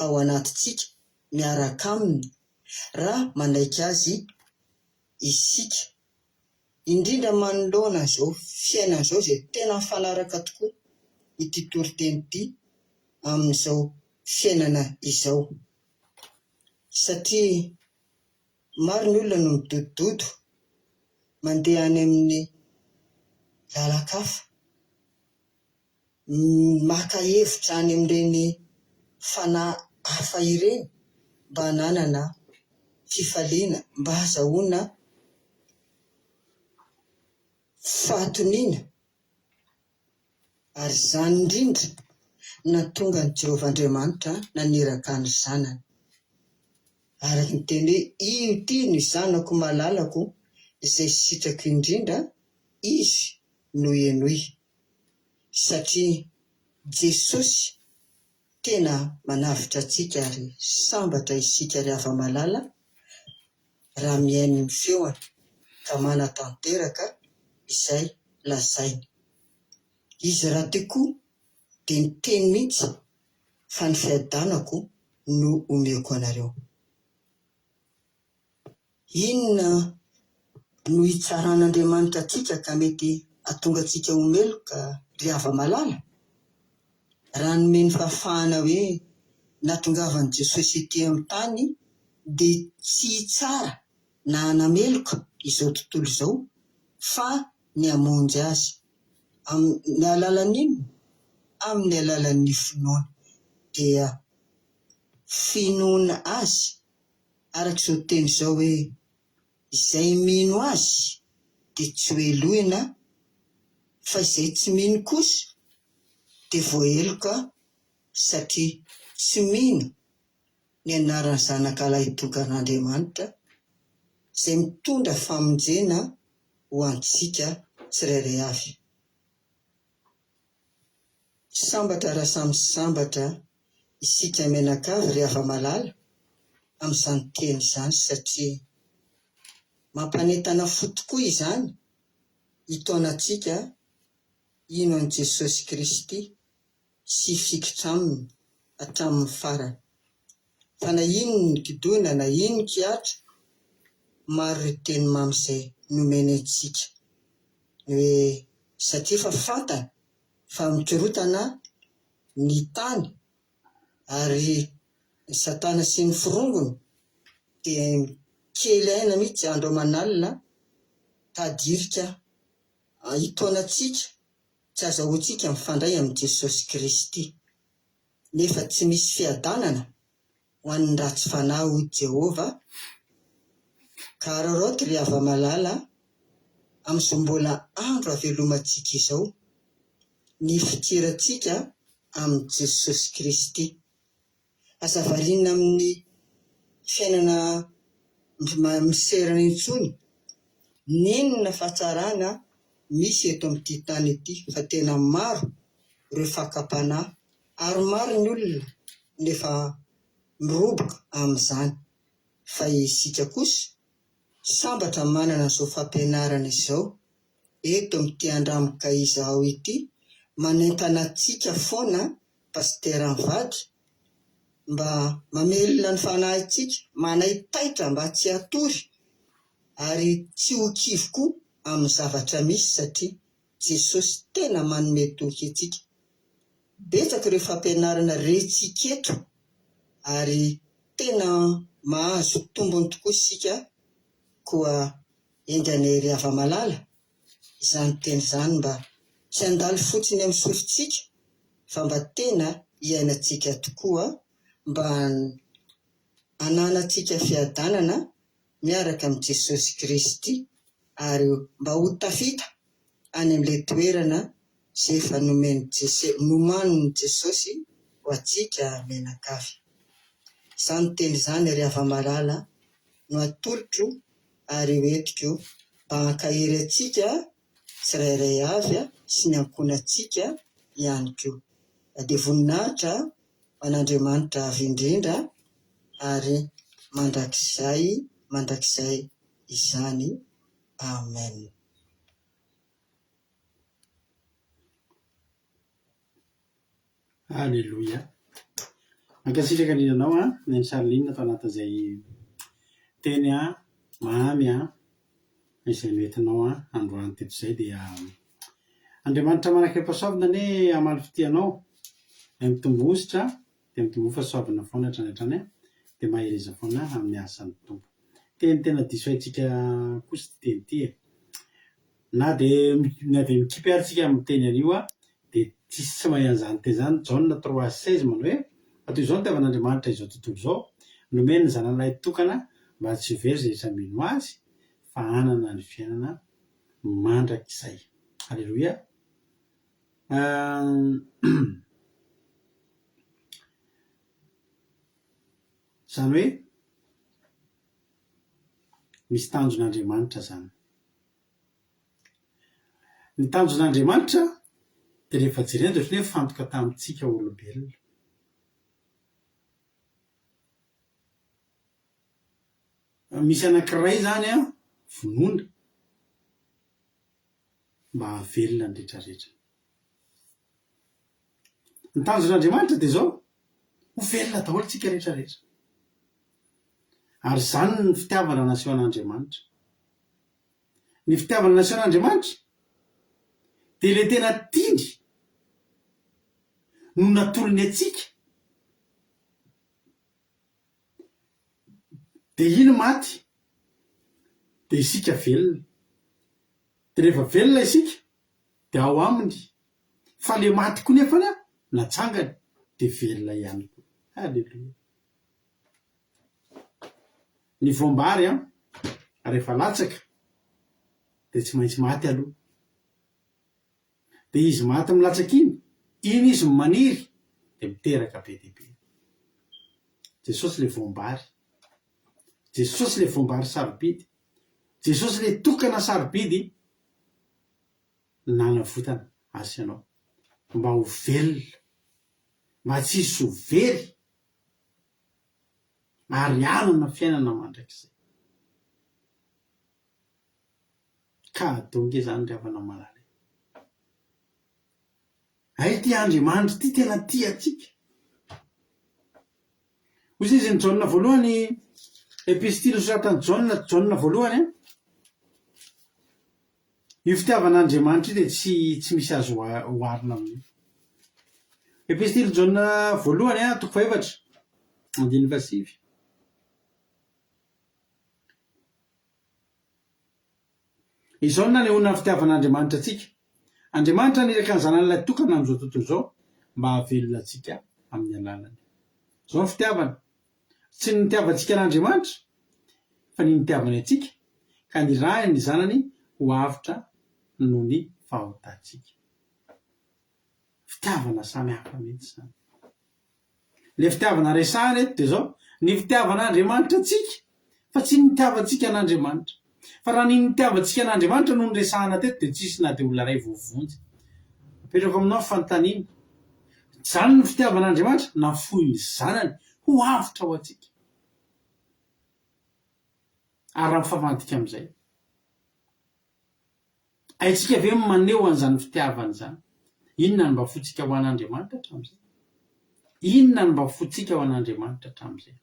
ao anatintsika miaraka aminy raha manaiky azy isika, indrindra manoloana izao fiainana izao izay tena mifanaraka tokoa ity toriteny ity amin'izao fiainana izao. Satria maro ny olona no midodododo mandeha any amin'ny lalakafa, maka hevitra any amin'ireny fanahy hafa ireny mba hananana fifaliana, mba hahazoana fahatoniana, ary izany indrindra nahatonga ny Jehovah Andriamanitra naniraka ny zanany. Araka ny teny hoe io ity ny zanako malalako izay sitrako indrindra, izy no Enoy. Satria Jesosy tena manavitra antsika ary sambatra isika ry hava-malala raha mihaino ny feoany ka manatanteraka izay lazainy. Izy raha teo koa dia ny teny mihitsy fa ny fiadanako no omeko anareo. Inona no hitsaran'Andriamanitra atsika ka mety atonga atsika homeloka ry hava-malala. Raha nomeny fahafahana hoe natongavan'i Jesosy ety amin'ny tany dia tsy hitsara na hanameloka izao tontolo izao fa ny hamonjy azy amin'ny alalan'ino? Amin'ny alalan'ny finoana. Dia finoana azy arak'izao teny izao hoe izay mino azy dia tsy hoeloina, fa izay tsy mino kosa dia voaheloka satria tsy mino ny anaran'ny zanak'alahy itokan'Andriamanitra izay mitondra famonjena ho antsika tsirairay avy. Sambatra raha samy sambatra isika menakavy ry hava-malala amin'izany teny izany, satria mampanentana fo tokoa izany hitaonantsika ino an'i Jesosy Kristy sy fikitra aminy hatramin'ny farany. Fa na ino ny kidoina na ino ny kiatra, maro ireo teny mamy izay nomeny antsika hoe satria fa fantany fa mikorotana ny tany ary ny Satana sy ny firongony dia kely aina mihitsy andro aman'alina tadirika hitaonantsika tsy azahoantsika mifandray amin'i Jesosy Kristy. Nefa tsy misy fiadanana ho an'ny ratsy fanahy hoy Jehova. Ka raroto ry hava-malala amin'izao mbola andro havelomantsika izao, ny fikirantsika amin'i Jesosy Kristy. Aza variana amin'ny fiainana miserana intsony, ninona fahatsarana misy eto amin'ity tany ity, fa tena maro ireo fakapanahy ary maro ny olona nefa miroboka amin'izany. Fa isika kosa sambatra manana izao fampianarana izao eto amin'ity andramoka izao ity, manentana antsika foana pastera mivady mba mamelona ny fanahitsika, manay-taitra mba tsy hatory ary tsy ho kivy koa amin'ny zavatra misy, satria Jesosy tena manome toky antsika. Betsaka ireo fampianarana rentsika ary tena mahazo tombony tokoa isika koa enganay ry hava-malala izany teny izany, mba tsy handalo fotsiny amin'ny sofintsika fa mba tena hiainantsika tokoa, mba hananantsika fiadanana miaraka amin'i Jesosy Kristy ary mba ho tafita any amin'ilay toerana izay efa nomaniny Jesosy ho antsika menakavy. Izany teny izany ry hava-malala no atolotro ary hoentiko mba hankahery antsika tsirairay avy sy ny ankonantsika ihany koa. Dia voninahitra an'Andriamanitra avy indrindra ary mandrakizay izany. Amen. Alleluia. Mankasitraka indrindra anao ny Sarolinina atao anatin'izay teny mamy izay noentinao androany teto izay. Dia Andriamanitra manaka pasoavina ane amaly fitianao mitombo-ositra dia mitombo fahasoavana foana hatrany dia mahireza foana amin'ny asan'ny tompo. Tena diso haitsika kosa ty teny ity na dia mikipy tsika amin'ny teny anio dia tsy mahay an'izany teny izany. Jaona 3:16 manao hoe fa toy izao ny itiavan'Andriamanitra izao tontolo izao, nomeny ny zanalahy tokana mba tsy ho very izay rehetra mino azy fa hanana ny fiainana mandrakizay. Alleluia. Izany hoe misy tanjon'Andriamanitra zany. Ny tanjon'Andriamanitra dia rehefa jerena dia ohatran'ny hoe fantoka tamintsika olombelona. Misy anankiray zany vonoina mba havelona ny rehetrarehetra. Ny tanjon'Andriamanitra dia izao ho velona daholo tsika rehetrarehetra. Ary izany ny fitiavana naseho an'Andriamanitra. ny fitiavana nasion'Andriamanitra dia le tena tindry no natolony atsika dia ino maty dia isika velona dia rehefa velona isika dia ao aminy fa le maty koa nefany a natsangany dia velona ihany koa. Halleloja. Ny voambary a rehefa latsaka dia tsy maintsy maty aloha, dia izy maty milatsaka iny izy maniry dia miteraka be dia be. Jesosy le voambary, Jesosy le voambary sarobidy, Jesosy le tokana sarobidy nanavotana azy ianao mba ho velona, mba tsy hisy ho very ary anana fiainana mandrakizay. Ka donge zany ry havana malala, ay ty Andriamanitra ty tena ty atsika. Hoy izy ny Jaona voalohany, epistily nosoratan'i Jaona voalohany, io fitiavan'Andriamanitra io dia tsy misy azo oharina amin'io. Epistily Jaona voalohany 4:7. Izao na nehoana ny fitiavan'Andriamanitra atsika. Andriamanitra niraka ny zanan'ilay tokana amin'izao tontolo izao mba havelona atsika amin'ny alalany. Izao ny fitiavana. Tsy ny nitiavantsika n'Andriamanitra fa ny nitiavany atsika ka nirahiny ny zanany ho avitra noho ny fahaotantsika. Fitiavana samy hafa mihitsy zany. Le fitiavana resahana eto dia zao ny fitiavan'Andriamanitra atsika fa tsy ny nitiavantsika n'Andriamanitra. Fa raha ny nitiavantsika n'Andriamanitra no nyresahana teto dia tsisy na dia olona ray vovonjy. Apetrako aminao fanontaniana. Zany ny fitiavan'Andriamanitra nafoy ny zanany ho avitra ho atsika. Ary raha mifamadika amin'izay, haitsika ve maneho an'izany fitiavana izany? Inona ny mba fotsika ho an'Andriamanitra hatramin'izay? Inona ny mba fotsika ho an'Andriamanitra hatramin'izay?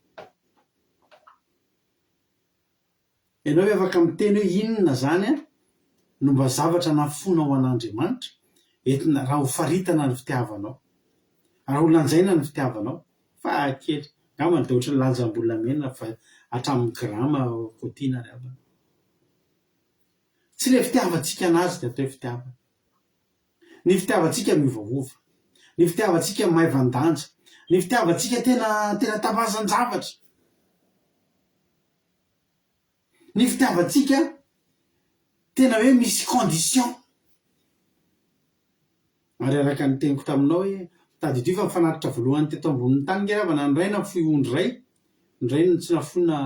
Ianao afaka miteny hoe inona zany no mba zavatra nafona ho an'Andriamanitra entina raha ho faritana ny fitiavanao, raha ho lanjaina ny fitiavanao. Fa kely angamba dia ohatry ny lanjam-bolamena fa hatramin'ny grama kotiana ry havana. Tsy le fitiavantsika anazy dia atao fitiavana. Ny fitiavantsika miovaova, ny fitiavantsika maivan-danja, ny fitiavantsika tena tabazan-javatra, ny fitiavantsika tena hoe misy condition. Ary araka ny teniko taminao hoe tadidio fa mifanaritra voalohany teto ambonin'ny tany nge ravana ny ray nafoy ondry ray, ny ray no tsy nafona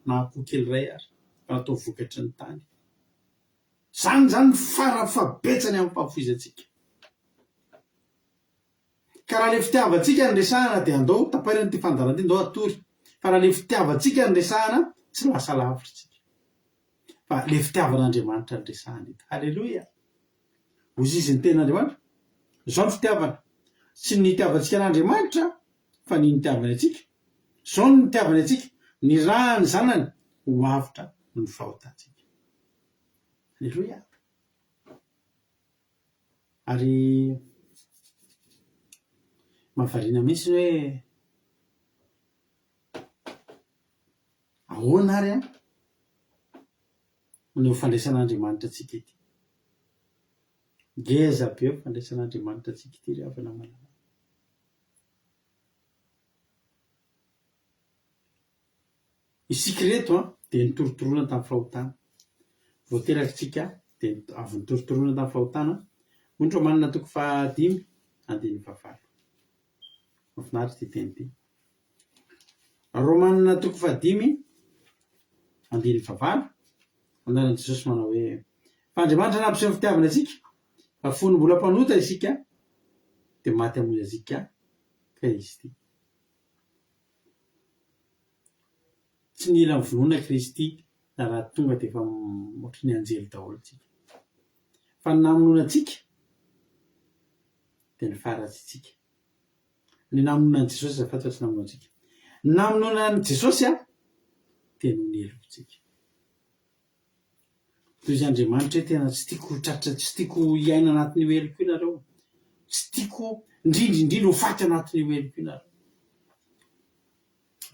na akoho kely ray ary fa natao vokatry ny tany. Zany ny farafabetsany amin'ny fahafoizantsika. Ka raha le fitiavantsika ny resahana dia andao tapairany ty fandarana ty andao atory. Fa raha le fitiavantsika ny resahana tsy lasa lavitritsika. Fa le fitiavan'Andriamanitra ny resahana eto. Halleloja. Hozy izy ny ten'Andriamanitra. Zao ny fitiavana. Tsy ny nitiavantsika n'Andriamanitra fa ny nitiavany atsika. Zao ny nitiavany atsika. Ny raha ny zanany ho avitra ny fahotantsika. Halleloja. Ary mahavariana mihitsy hoe ahoana ary no fandraisan'Andriamanitra atsika ity. Ngeza be eo fandraisan'Andriamanitra atsika ity ry havana malala. Isika reto dia nitorotoroana tamin'ny fahotana. Voaterakitsika dia avy nitorotoroana tamin'ny fahotana. Ondro manana toko 5 andiny 7. Mahafinaritra ty teny ity. Romanina toko 5 andiny 7. Anaran'i Jesosy manao hoe fa Andriamanitra nampiseho ny fitiavana atsika fa fony mbola mpanota isika dia maty hamonjy antsika Kristy. Tsy nila mivonoana Kristy na raha tonga dia efa ohatry ny anjely daholo tsika. Fa ny namonoana atsika dia ny faratsy tsika. Ny namonoana an'i Jesosy afa-tsy tsy namonoana antsika. Ny namonoana an'i Jesosy dia ny helotsika. toy izy Andriamanitra hoe tena tsy tiako tratra, tsy tiako iaina anatin'ny oeliko ianareo, tsy tiako indrindrindrindra ho faty anatin'ny oeliko ianareo.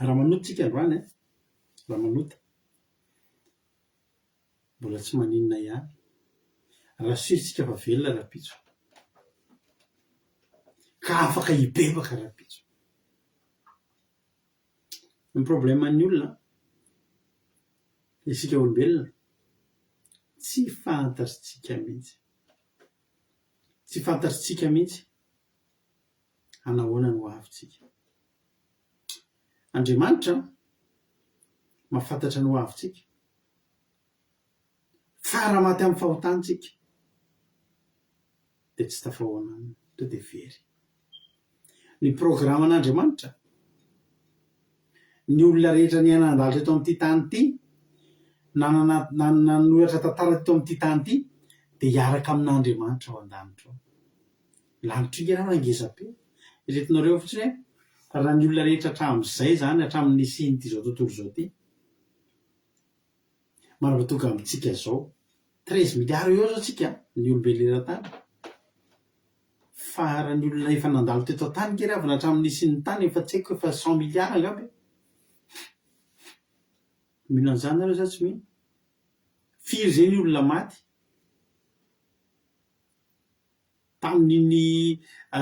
Raha manota tsika androany raha manota mbola tsy maninona ihany, raha siritsika fa velona rapitso, ka afaka hibebaka rapitso. Ny probleman'ny olona isika olombelona tsy fantatritsika mihitsy, tsy fantatritsika mihitsy anahoana no avintsika. Andriamanitra mahafantatra no avintsika, fa raha maty amin'ny fahotantsika dia tsy tafahoana to dia very. Ny programan'Andriamanitra ny olona rehetra ny hanandalitra eto amin'ity tany ity, nanoratra tantara eto amin'ity tany ity, dia hiaraka amin'Andriamanitra ao an-danitra ao. Lanitra io ianao nangeza-pe, iretinareo fotsiny hoe raha ny olona rehetra hatramin'izay zany, hatramin'ny sinyity zao tontolo zao ity, manapa-tonga amintsika zao 13 miliara eo zao tsika ny olombelona eran-tany. Fa raha ny olona efa nandalo teto an-tany kely avy hatramin'ny sin'ny tany efa tsy haiko efa 100 miliara angamba. Mino an'izany nareo sa tsy mino? Firy zay ny olona maty tamin'ny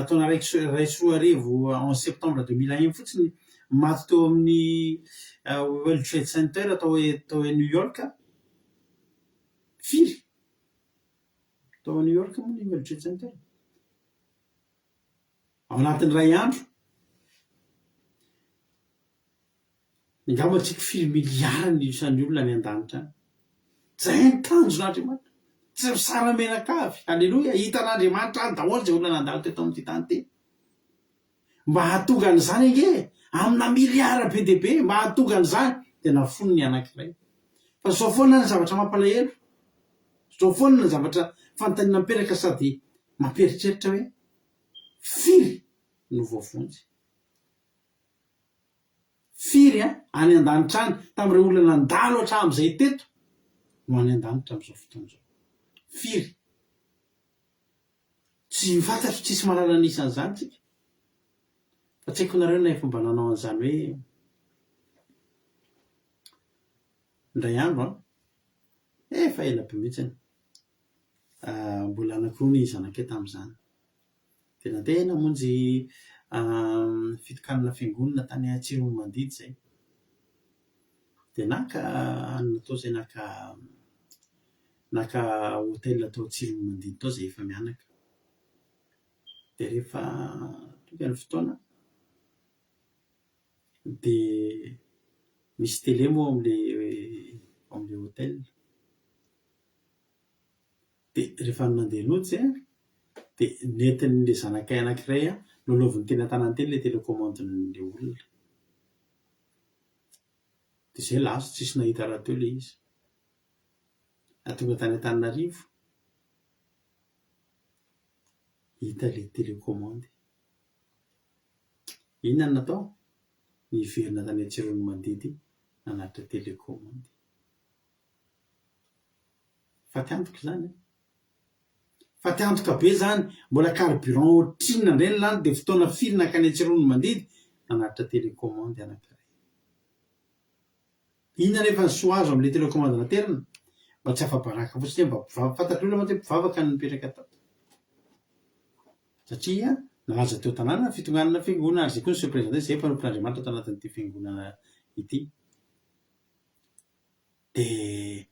taona ray sy roa arivo en septembre 2001 fotsiny, maty teo amin'ny World Trade Center atao hoe New York. Firy tao a New York moa ny World Trade Center ao anatin'ny ray andro. Ngamba tsika firy miliara ny isan'ny olona ny an-danitra any. Zay ny tanjon'Andriamanitra, tsy misara menakavy. Alleloia, hitan'Andriamanitra any daholo zay olona nandalo teto amin'ity tany ity. Mba hahatonga an'izany ange amina miliara be dia be, mba hahatonga an'izany dia nafono ny anankiray. Fa zao foana ny zavatra mampalahelo, zao foana ny zavatra fanontaniana miperaka sady mamperitreritra hoe firy no voafonjy. Firy any an-danitra any tamin'ireo olona nandalo hatramin'izay teto no any an-danitra amin'izao fotoana izao. Firy tsy fantatro, tsisy mahalala anisan'izany tsika. Fa tsy haiko nareo na efa mba nanao an'izany hoe indray andro efa ela be mihitsiny, mbola anankiroa ny zanakay tamin'izany, dia nandeha namonjy fitokanana fiangonana tany Atsiron'Mandidy zay. Dia natao zay naka hôtel atao Atsiron'Mandidy tao zay efa mianaka. Dia rehefa tonga ny fotoana dia misy télé moa amin'ilay hôtel. Dia rehefa nandeha nojy dia nentin'ilay zanakay anankiray lolovin'ny teny an-tanany teny ilay télécommande-n'ilay olona. Dia izay lazo tsisy nahita raha teo ilay izy. Tonga tany Antananarivo hita ilay télécommande. Inona no natao? Niverina tany Atsiron'Mandidy nanatitra télécommande. Fa tiantoka izany fa tiantoka be zany, mbola carburant ohatrinona indray ny lany dia fotoana firy nakany Atsiron'Mandidy nanatitra télécommande anankiray. Inona nefa ny soa azo amin'ilay télécommande naterina? Mba tsy afa-baraka fotsiny, mba fantatry olona mantsy mpivavaka ny mipetraka tao. Satria nalaza teo tanàna fitonganana fiangonana ary zay koa ny seho-présidentesy zay mpanompon'Andriamanitra tao anatin'ity fiangonana ity. Dia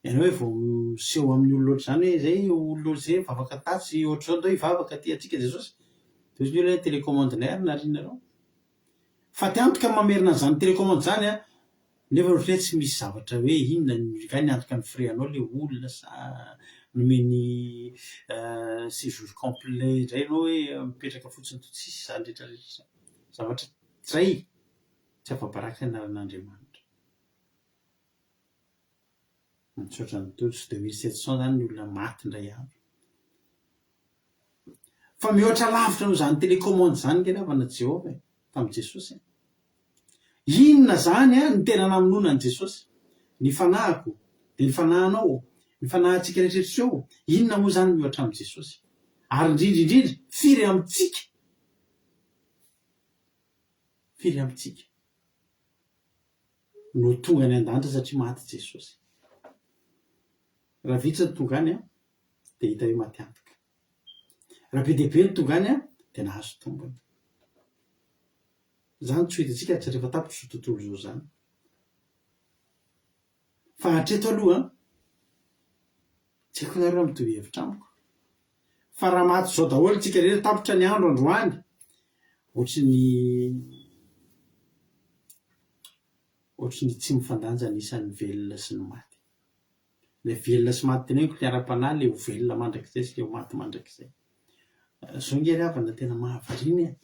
ianao hoe vao miseho amin'ny olona ohatr'izany hoe zay olona ohatr'izay mivavaka tasy ohatr'izao ndao hivavaka aty antsika Jesosy, dia izy hoe télécommande-nay ary narianareo. Fa tiantoka mamerina an'izany télécommande zany nefa ohatran'ny hoe tsy misy zavatra hoe inona ny antoka ny frais-anao ilay olona sa nomeny séjour complet indray ianao hoe mipetraka fotsiny to tsisy izany rehetrarehetra. Zavatra izay tsy afa-baraka ny anaran'Andriamanitra. Misaotra ny teo tsy dia 1700 zany ny olona maty indray andro. Fa mihoatra lavitra noho izany télécommande zany ke ravana Jehovah tamin'i Jesosy. Inona zany ny tena namonoana an'i Jesosy? Ny fanahiko dia ny fanahinao, ny fanahintsika rehetrrehetra eo inona moa zany mioatra amin'i Jesosy ary indrindrindrindra firy amintsika no tonga ny an-danitra satria maty Jesosy. Raha vitsy ny tonga any dia hita hoe maty antoka. Raha be dia be ny tonga any dia nahazo tombony. Zany tsy ho hitantsika tsy rehefa tapitra zao tontolo zao zany. Fa hatreto aloha tsy haiko nareo mitovy hevitra amiko. Fa raha maty zao daholo tsika rehetra tapitra ny andro androany ohatry ny tsy mifandanja ny isan'ny velona sy ny maty. Le velona sy maty teneniko ny ara-panahy le ho velona mandrakizay sy le ho maty mandrakizay. Zao nge ry havana tena mahavariana.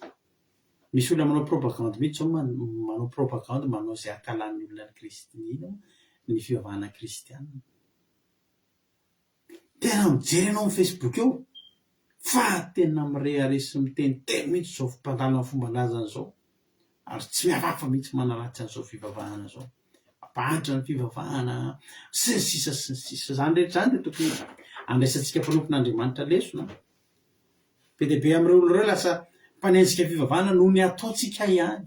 Misy olona manao propagande mihitsy zao manao propagande manao izay akalan'ny olona ny kristianina ny fivavahana kristianina. Tena mijery ianao amin'ny Facebook eo fa tena mireharesy miteniteny mihitsy zao mpangalana fomban-drazana zao ary tsy mihafafa mihitsy manaratsy an'izao fivavahana zao. Mampahatra ny fivavahana sy ny sisa zany rehetra zany dia tokony andraisantsika mpanompon'Andriamanitra lesona. Be dia be amin'ireo olona ireo lasa mpanenjika fivavahana noho ny ataontsika ihany.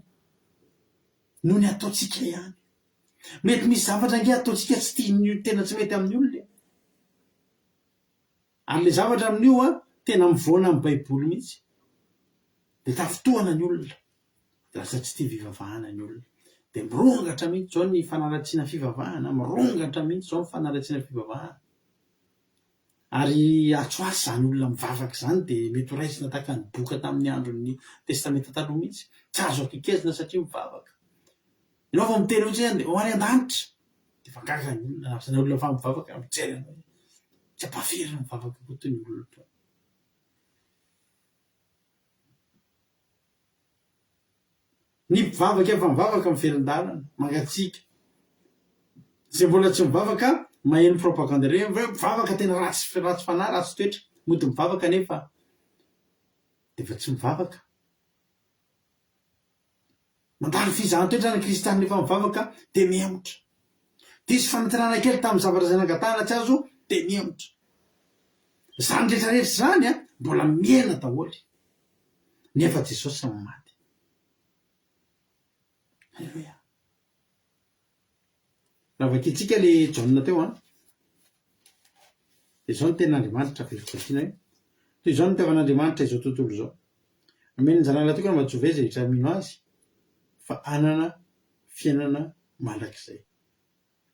Mety misy zavatra nge ataontsika tsy tian'ny tena tsy mety amin'ny olona. Ary le zavatra amin'io tena mivoana amin'ny Baiboly mihitsy. Dia tafitohana ny olona. Dia lasa tsy tia fivavahana ny olona. Dia mirongatra mihitsy zao ny fanaratsiana fivavahana, Ary atsoasy zany olona mivavaka zany dia mety ho raisina tahaka ny boka tamin'ny andron'ny testamenta taloha mihitsy. Tsy azo akekezina satria mivavaka. Ianao vao miteny ohatrany dia ho any an-danitra. Dia fa gaga ny olona na olona fa mivavaka mijery anao. Tsy ampahafiry ny mivavaka koa toy ny olona toa. Ny mpivavaka efa mivavaka mivelon-dalana mangatsiaka. Izay mbola tsy mivavaka maheno propagande ireny mivavaka tena ratsy fanahy ratsy toetra mody mivavaka nefa dia efa tsy mivavaka. Mandalo fizahantena ny kristianina efa mivavaka dia mihemotra. Diso fanantenana kely tamin'ny zavatra izay nangatahana tsy azo dia mihemotra. Zany rehetrarehetra zany mbola miaina daholo nefa Jesosy sy maty. Halleluja. Raha vakintsika le Jaona teo dia izao ny ten'Andriamanitra velom-pakiana hoe toy izao ny itiavan'Andriamanitra izao tontolo izao. Omeny ny zanany tokana mba tsy ho vezay rehetra mino azy fa hanana fiainana mandrakizay.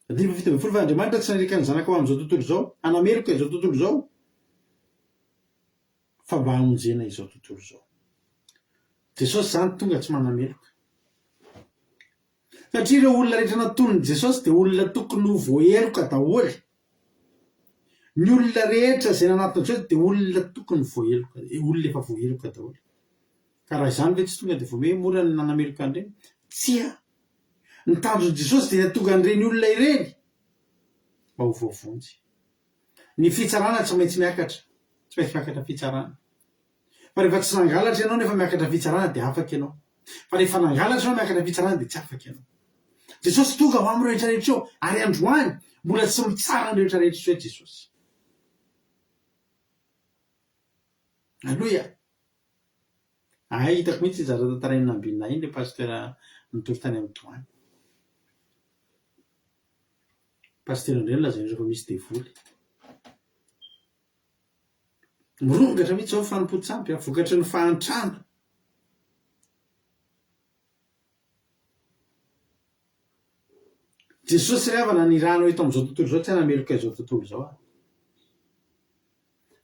Andiny fafito ambin'ny folo fa Andriamanitra tsy nanerika ny zanaka ho amin'izao tontolo izao hanameloka izao tontolo izao fa mba hamonjena izao tontolo izao. Jesosy zany tonga tsy manameloka. Satria ireo olona rehetra naton'ny Jesosy dia olona tokony ho voaheloka daholo. Ny olona rehetra izay nanatona Jesosy dia olona tokony voaheloka, olona efa voaheloka daholo. Ka raha izany ve tsy tonga dia vao mora ny nanameloka an'ireny? Tsia. Ny tanjon'i Jesosy dia tonga an'ireny olona ireny mba ho voavonjy. Ny fitsarana tsy maintsy miakatra, tsy maintsy miakatra fitsarana. Fa rehefa tsy nangalatra ianao nefa miakatra fitsarana dia afaka ianao. Fa rehefa nangalatra ianao miakatra fitsarana dia tsy afaka ianao. Jesosy tonga ho amin'ny rehetrarehetra eo ary androany mbola tsy mitsara ny rehetrarehetra hoe Jesosy. Halleluja. Hitako mihitsy zara tantarainy nambinina iny le pasteur nitory tany amin'ny toany. Pasteur indray lazainy rehefa misy devoly. Mirongatra mihitsy zao fanompo-tsampy vokatry ny fahantrana. Jesosy ry havana ny rano eto amin'izao tontolo izao tsy hanameloka izao tontolo izao.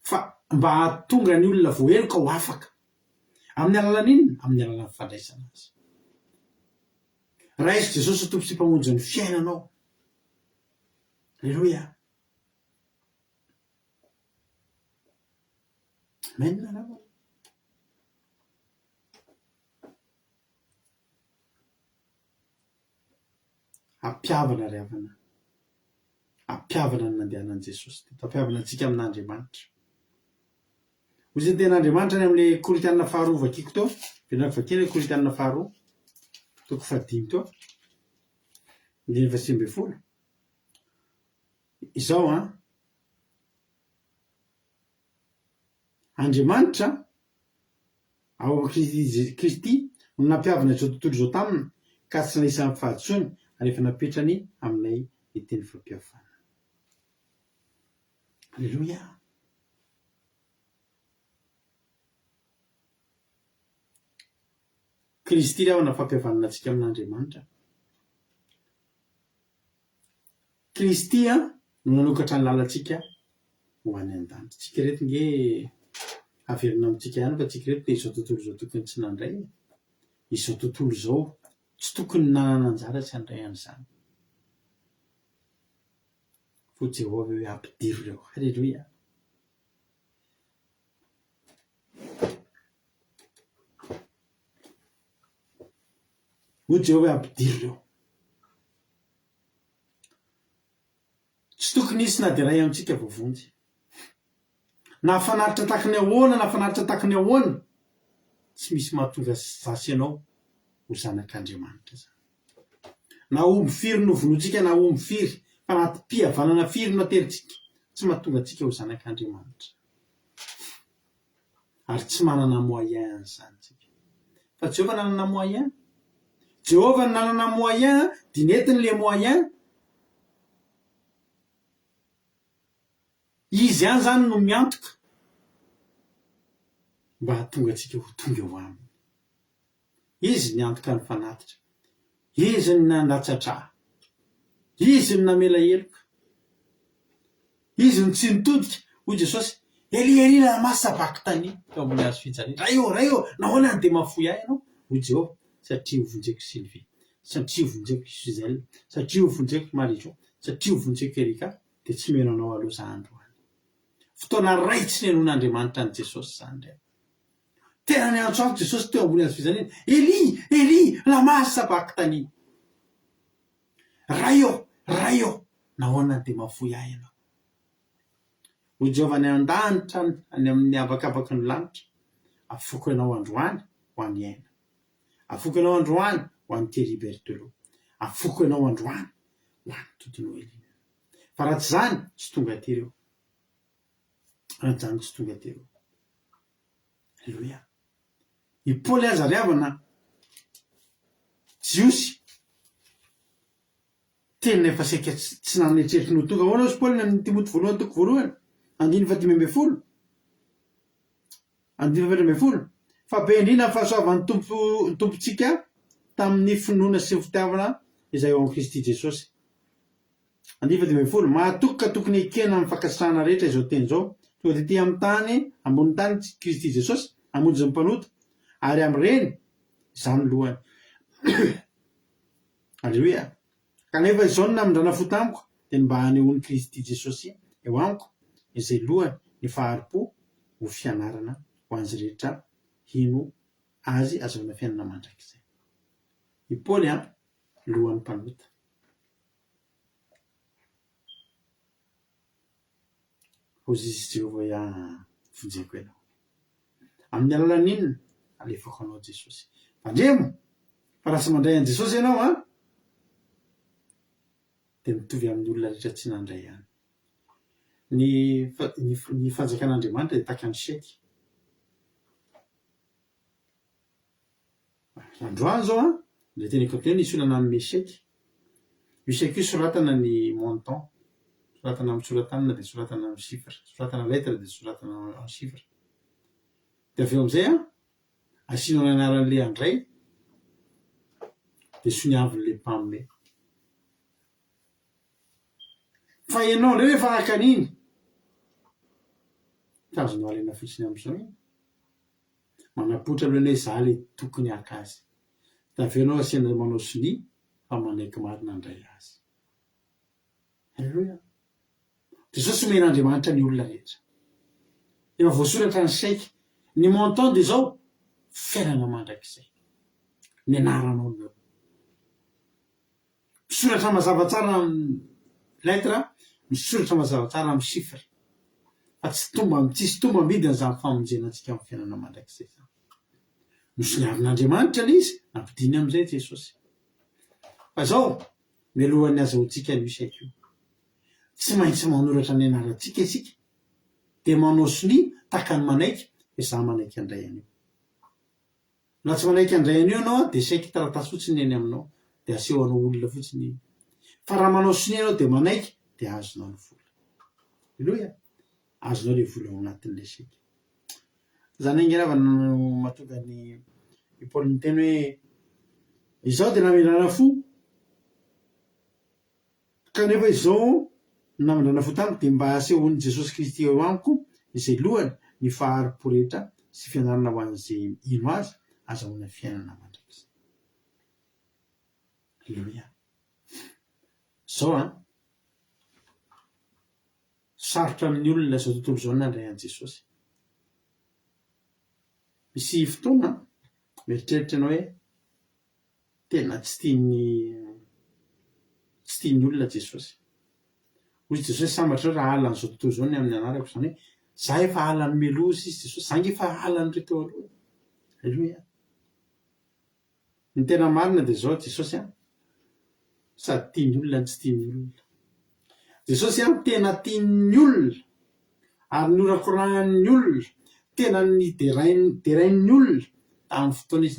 Fa mba hahatonga ny olona voaheloka ho afaka. Amin'ny alalan'inona? Amin'ny alalan'ny fandraisana azy. Raisy Jesosy tompo sy mpamonjy ny fiainanao. Halleluja. Amen na ravana. Ampiavana ry havana. Ampiavana ny nandehanan'i Jesosy. Ampiavana antsika amin'Andriamanitra. Hoy izay ten'Andriamanitra ny amin'ilay Korintianina faharoa vakiako teo. Venaky vakiana Korintianina faharoa. Toko 5 teo. Indriny verset 12. Izao Andriamanitra ao Kristy no nampiavana izao tontolo izao taminy ka tsy naisan'ny fahatsony rehefa napetrany aminay iteny fampiavana. Alleloia. Kristy raha nafampiavana antsika amin'Andriamanitra. Kristy no nanokatra ny lalantsika ho any an-danitra. Tsika reto nge averina amintsika ihany fa tsika reto izao tontolo izao tokony tsy nandray. Izao tontolo izao tsy tokony nanana anjara tsy handray an'izany. Fo Jehovah hoe ampidiro ireo. Halleloia. Ho Jehovah ampidiro ireo. Tsy tokony hisy na dia iray amintsika voavonjy. Na fanaritra tahaka ny ahoana, na fanaritra tahaka ny ahoana, tsy misy mahatonga zasy ianao ho zanak'Andriamanitra zany. Na omby firy no vonotsika, na omby firy, fa anaty mpihavanana firy no ateritsika, tsy mahatonga antsika ho zanak'Andriamanitra. Ary tsy manana moyen zany tsika. Fa Jehovah nanana moyen. Jehovah nanana moyen, dinetiny le moyen. Izy ihany zany no miantoka mba hahatonga antsika ho tonga eo aminy. Izy niantoka ny fanatitra. Izy ny nandatsatra. Izy ny namela heloka. Izy ny tsy nitodika. Hoy Jesosy, Eli la masabaky tany. Teo amin'ny hazo fijaliana. Ray eo, nahoana ny dia mahafoy ahy ianao? Hoy Jehovah, satria hovonjeko Sylvie, satria hovonjeko Suzelle, satria hovonjeko Marijo, satria hovonjeko Erika, dia tsy meno anao aloha za androany. Fotoana raitsy ny henon'Andriamanitra ny Jesosy zany ndray. Tena ny antso anto Jesosy teo ambony hazo fijaliana. Eli, lama sabachthani. Ray eo, nahoana dia mahafoy ahy ianao? Hoy Jehovah ny an-danitra any amin'ny avakabaky ny lanitra, afoko ianao androany ho an'ny aina. Afoko ianao androany ho an'ny Thierry Berthelot. Afoko ianao androany ho an'ny Toto Elina. Fa raha tsy zany, tsy tonga aty ireo. Raha zany tsy tonga aty ireo. Halleluia. I Paoly aza riavana Jiosy tena efa saika tsy nanetreritry no tonga. Ahoana ozy Paoly ny Timoty voalohany toko voalohany 5:12. 5:12. Fa be indrindra ny fahasoavan'ny tompontsika tamin'ny finoana sy fitiavana izay ao amin'ny Kristy Jesosy. 5:12. Mahatoky ka tokony ekena amin'ny fankasitrahana rehetra izao teny izao. Tonga dety amin'ny tany, ambony tany Kristy Jesosy hamonjy ny mpanota, ary amin'ireny izany lohany. Alleluia. Kanefa izao no namindrana fo tamiko dia mba hanehoany Kristy Jesosy eo amiko izay lohany ny faharipo ho fianarana ho an'izy rehetra hino azy azahoana fiainana mandrakizay. I Paoly lohan'ny mpanota. Hozy izy Jehovah vonjeko ianao. Amin'ny alalan'inona alefako anao Jesosy. Mandremo, fa raha tsy mandray an'i Jesosy ianao dia mitovy amin'ny olona rehetra tsy nandray ihany. Ny fanjakan'Andriamanitra dia tahaka ny saiky. Androany zao ilay teniko teo nisy olana amin'ny saiky. Io saiky io soratana ny montant, soratana amin'ny soratanina dia soratana amin'ny chiffre, soratana lettre dia soratana amin'ny chiffre. Dia avy eo amin'izay asianao ny anaran'ilay handray dia soniavin'ilay mpagnome. Fa ianao indray rehefa hakan'iny tazonao alaina fotsiny amin'izao iny. Manapoitra alohanao izaho ilay tokony haka azy. Dia avy eo ianao asiana manao sonia fa manaiky marina handray azy. Halleluia. Jesosy omen'Andriamanitra ny olona rehetra. Efa voasoratra ny saiky. Ny montant dia izao fiainana mandrakizay. Ny anaranao no misoratra mazava tsara amin'ny lettre, misoratra mazava tsara amin'ny chiffre. Fa tsisy tombam-bidy an'izany famonjena antsika amin'ny fiainana mandrakizay zany. Nosoniavin'Andriamanitra ilay izy, nampidiny amin'izay Jesosy. Fa izao mialohan'ny azahoantsika io saiky io. Tsy maintsy manoratra ny anarantsika isika. dia manao soni taka ny manaiky dia za manaiky andray anio. Na tsy manaiky andray anio ianao dia saiky taratasy fotsiny eny aminao dia asehoanao olona fotsiny. Fa raha manao soni ianao dia manaiky dia azonao ny vola. Aleloia, azonao le vola ao anatin'ilay saiky. Zany angeravana no mahatonga ny Paoly miteny hoe izaho dia namindrana fo kanefa izao namindrana fo tamiko dia mba asehon'i Jesosy Kristy eo amiko izay lohany ny faharipo rehetra sy fianarana ho an'izay ino azy azahoana fiainana mandrakizay. Aleluia. Zao sarotra amin'ny olona izao tontolo izao nandray an' Jesosy. Misy fotoana mieritreritra ianao hoe tena tsy tian'ny olona Jesosy. Hoy Jesosy sambatra hoe raha alina an'izao tontolo izao ny amin'ny anarako, izany hoe za efa alany melosa izy Jesosy, za efa alany reto aloha. Aleluia. Ny tena marina dia zao Jesosy sady tian'ny olona ny tsy tian'ny olona. Jesosy tena tian'ny olona ary norakoran'ny olona, tena ny derain'ny olona tamin'ny fotoana izy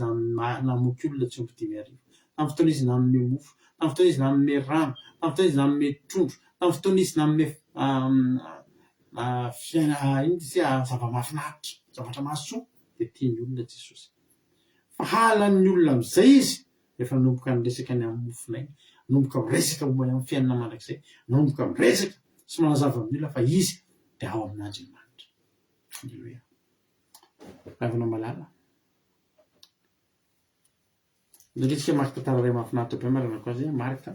namoky olona tsy omby 5,000, tamin'ny fotoana izy nanome mofo, tamin'ny fotoana izy nanome rano, tamin'ny fotoana izy nanome trondro, tamin'ny fotoana izy nanome zava-mahafinaritra, zavatra mahasoa, dia tian'ny olona Jesosy. Fa halan'ny olona amin'izay izy rehefa nomboka niresaka ny amin'ny mofonay, nomboka miresaka momba ny amin'ny fiainana mandrakizay, nomboka miresaka sy manazava amin'ny olona fa izy dia ao amin'Andriamanitra. Aleluia. Ravina malala. Ndritsika marika tantara iray mahafinaritra be marina koa azy marika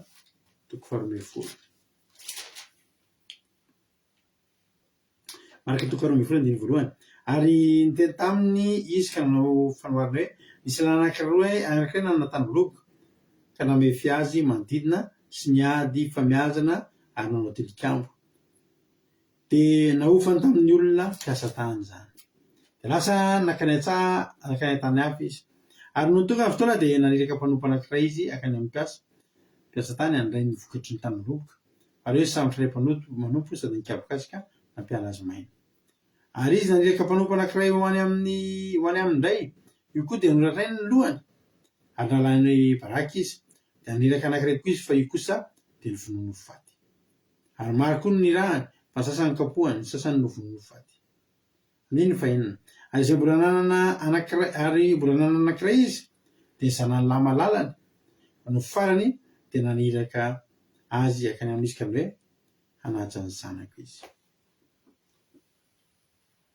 12. Marika 12:1 ary niteny taminy izy ka nanao fanoharana hoe nisy lahy anankiray nanana tanimboloka ka namefy azy manodidina sy niady famiazana ary nanao tilikambo. Dia nahofany tamin'ny olona mpiasa tany izany. Dia lasa nakany tany hafa izy. Ary no tonga ny fotoana dia naniraka mpanompo anankiray izy akany amin'ny mpiasa tany handray ny vokatry ny tanimboloka. Ary hoe sambotra iray manompo sady nikabokasika nampiala azy maina. Ary izy naniraka mpanompo anankiray ho any amin'ny ndray, io koa dia norarainy ny lohany ary nalany baraky izy. Dia naniraka anankiray koa izy fa io kosa dia novonoiny ho faty. Ary maro koa ny rahany fa ny sasany kapohany, ny sasany novonoiny ho faty. Nino fa inona? Ary izay mbola nanana anankiray izy dia zanany lahy malalany no farany dia naniraka azy akany amin'izy ka hoe hanaja ny zanako izy.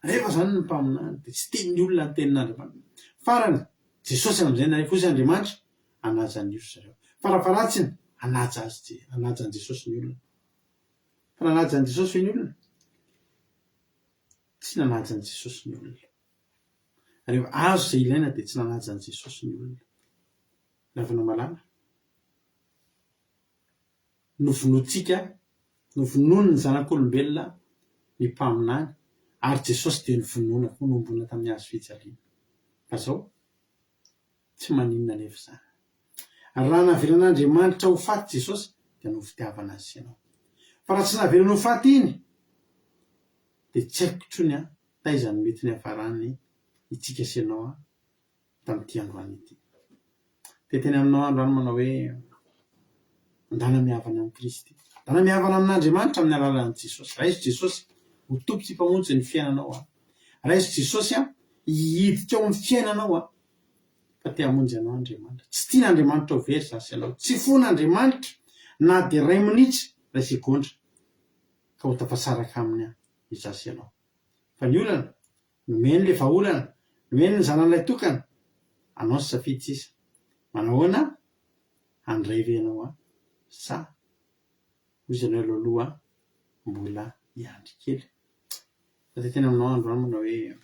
Rehefa zany ny mpaminany dia tsy tian'ny olona ny tenin'Andriamanitra. Farany Jesosy amin'izay na fotsy Andriamanitra hanaja ny io zareo. Farafaratsiny hanaja an'i Jesosy ny olona. Fa nanaja an'i Jesosy ny olona? Tsy nanaja an'i Jesosy ny olona. Rehefa azo izay ilaina dia tsy nanaja an'i Jesosy ny olona. Ravina malala. Novonoantsika, novonoiny ny zanak'olombelona ny mpaminany ary Jesosy dia novonoina koa nombona tamin'ny hazo fijaliana. Fa zao tsy maninona nefa izany. Ary raha navelan'Andriamanitra ho faty Jesosy dia no fitiavana azy sy ianao. Fa raha tsy navelana ho faty iny dia tsy haiko intsony taiza ny mety ny hafarany itsika sy ianao tamin'ity androany ity. Dia teny aminao androany manao hoe andana mihavana amin'ny Kristy, andana mihavana amin'Andriamanitra amin'ny alalan'i Jesosy. Raiso Jesosy ho tompo sy mpamonjy ny fiainanao. Raiso Jesosy hiditra ao amin'ny fiainanao fa te hamonjy anao Andriamanitra. Tsy tian'Andriamanitra ho very za sy ianao. Tsy fon'Andriamanitra na dia 2 minitra ray segondra ka ho tafasaraka aminy iza sy ianao. Fa ny olana nomeny le vahaolana, nomeny ny zanan'ilay tokana, anao sy safidy sisa. Manahoana handray ve ianao sa hoy ianao aloha mbola hiandry kely. Fa tena aminao androany manao hoe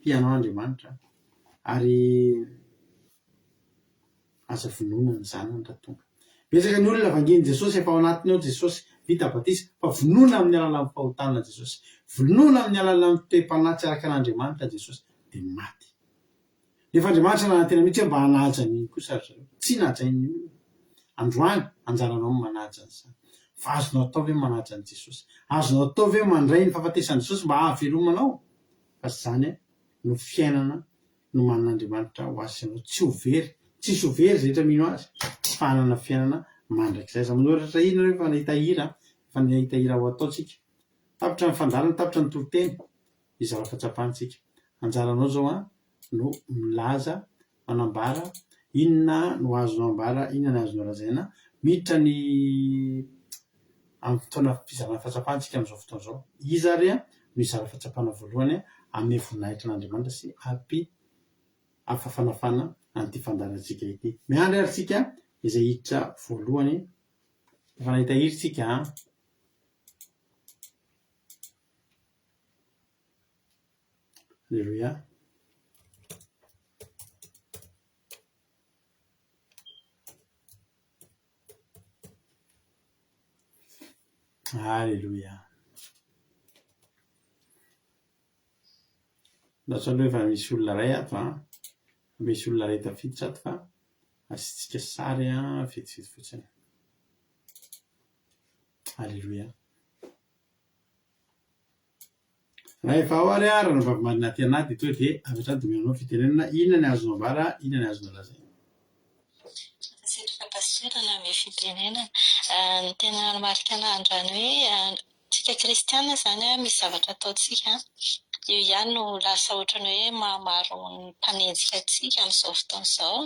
tianao Andriamanitra ary aza vonoina ny zanany raha tonga. Betsaka ny olona vangian'i Jesosy efa ao anatiny ao Jesosy vita batisa, fa vonoina amin'ny alalan'ny fahotana Jesosy, vonoina amin'ny alalan'ny toe-panahy araka an'Andriamanitra Jesosy dia maty. Nefa Andriamanitra na tena mihitsy mba hanaja ny kosa zareo. Tsy najain'ny olona. Androany anjaranao manaja an'izany. fa azonao atao ve manaja an' Jesosy, azonao atao ve mandray ny fahafatesan'i Jesosy mba hahavelomanao, fa tsy zany no fiainana no manan'Andriamanitra ho azy ianao, tsy ho very, tsisy ho very rehetra mino azy fa hanana fiainana mandrakizay. Za manoratra ina rehefa nahita hira, fa nahita hira ho ataotsika tapitra ny fandalana, tapitra ny toroteny, izava fatsapantsika. Anjaranao zao no milaza manambara inona no azonao ambara, inona no azonao lazaina miditra ny amin'ny fotoana fizarana fatsapantsika amin'izao fotoana izao. Iza ary no izara fatsapana voalohany amin'ny voninahitra n'Andriamanitra sy afafanafana an'ity fandarantsika ity. Miandry ary tsika izay hiditra voalohany efa nahita hiry tsika. Alleluia. Alleluia. Ndaso aloha efa misy olona ray ato misy olona ray tafiditra ato fa asitsika sary vitsivitsy fotsiny. Alleluia. Rehefa ao ary raha vavy marina ty anaty toy dia avy domenao fitenenana inona ny azonao ambara, inona ny azonao lazaina. Sitraka pastorana ame fitenenana ny tena marika an'androany hoe tsika kristiana zany misy zavatra ataotsika io ihany no lasa ohatrany hoe mahamaro ny mpanenjika atsika amin'izao fotoana izao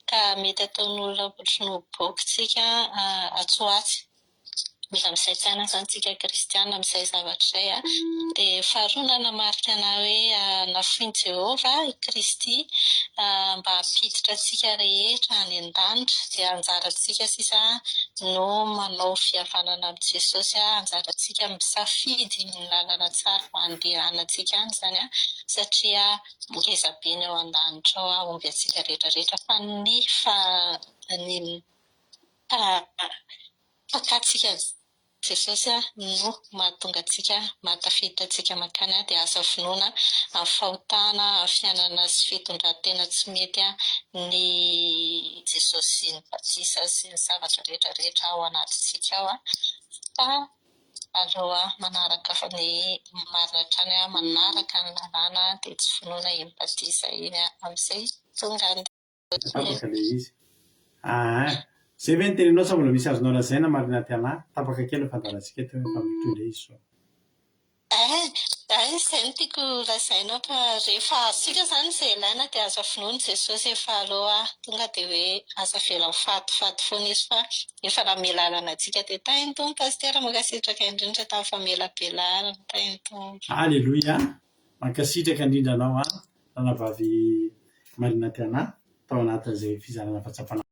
ka mety ataon'olona ohatry no bokintsika atsoatsy. Mila misaintsaina zany tsika kristiana amin'izay zavatra izay dia faharoa nanamarika na hoe nafoin' Jehova i Kristy mba hampiditra antsika rehetra any an-danitra dia anjarantsika sisa no manao fihavanana amin'i Jesosy, anjarantsika misafidy ny lalana tsara ho andehanantsika any zany satria ngeza be ny ao an-danitra ao omby antsika rehetrarehetra fa ny fakatsika Jesosy no mahatonga antsika mahatafiditra antsika makany dia aza vonoina amin'ny fahotana, amin'ny fiainana sy fitondran-tena tsy mety ny Jesosy sy ny batisa sy ny zavatra rehetrarehetra ao anatintsika ao fa aleo manaraka ny marina hatrany manaraka ny lalàna dia tsy vonoina iny batisa iny amin'izay tonga any. Tapaka le izy. Zay ve ny teninao sa mbola misy azonao lazaina marina ty anahy? Tapaka kely fandarantsika eto efa mitondra izy zao. Izay no tiako lazaina fa rehefa asika zany izay ilaina dia aza vonoina Jesosy efa aloha tonga dia hoe aza vela mifatifaty foana izy fa efa namelalana antsika dia tainy tony pasitera mankasitraka indrindra tamin'ny famelabelarana tainy tony. Alleluia. Mankasitraka indrindra anao ranavavy marina ty anahy tao anatin'izay fizarana fatsapana.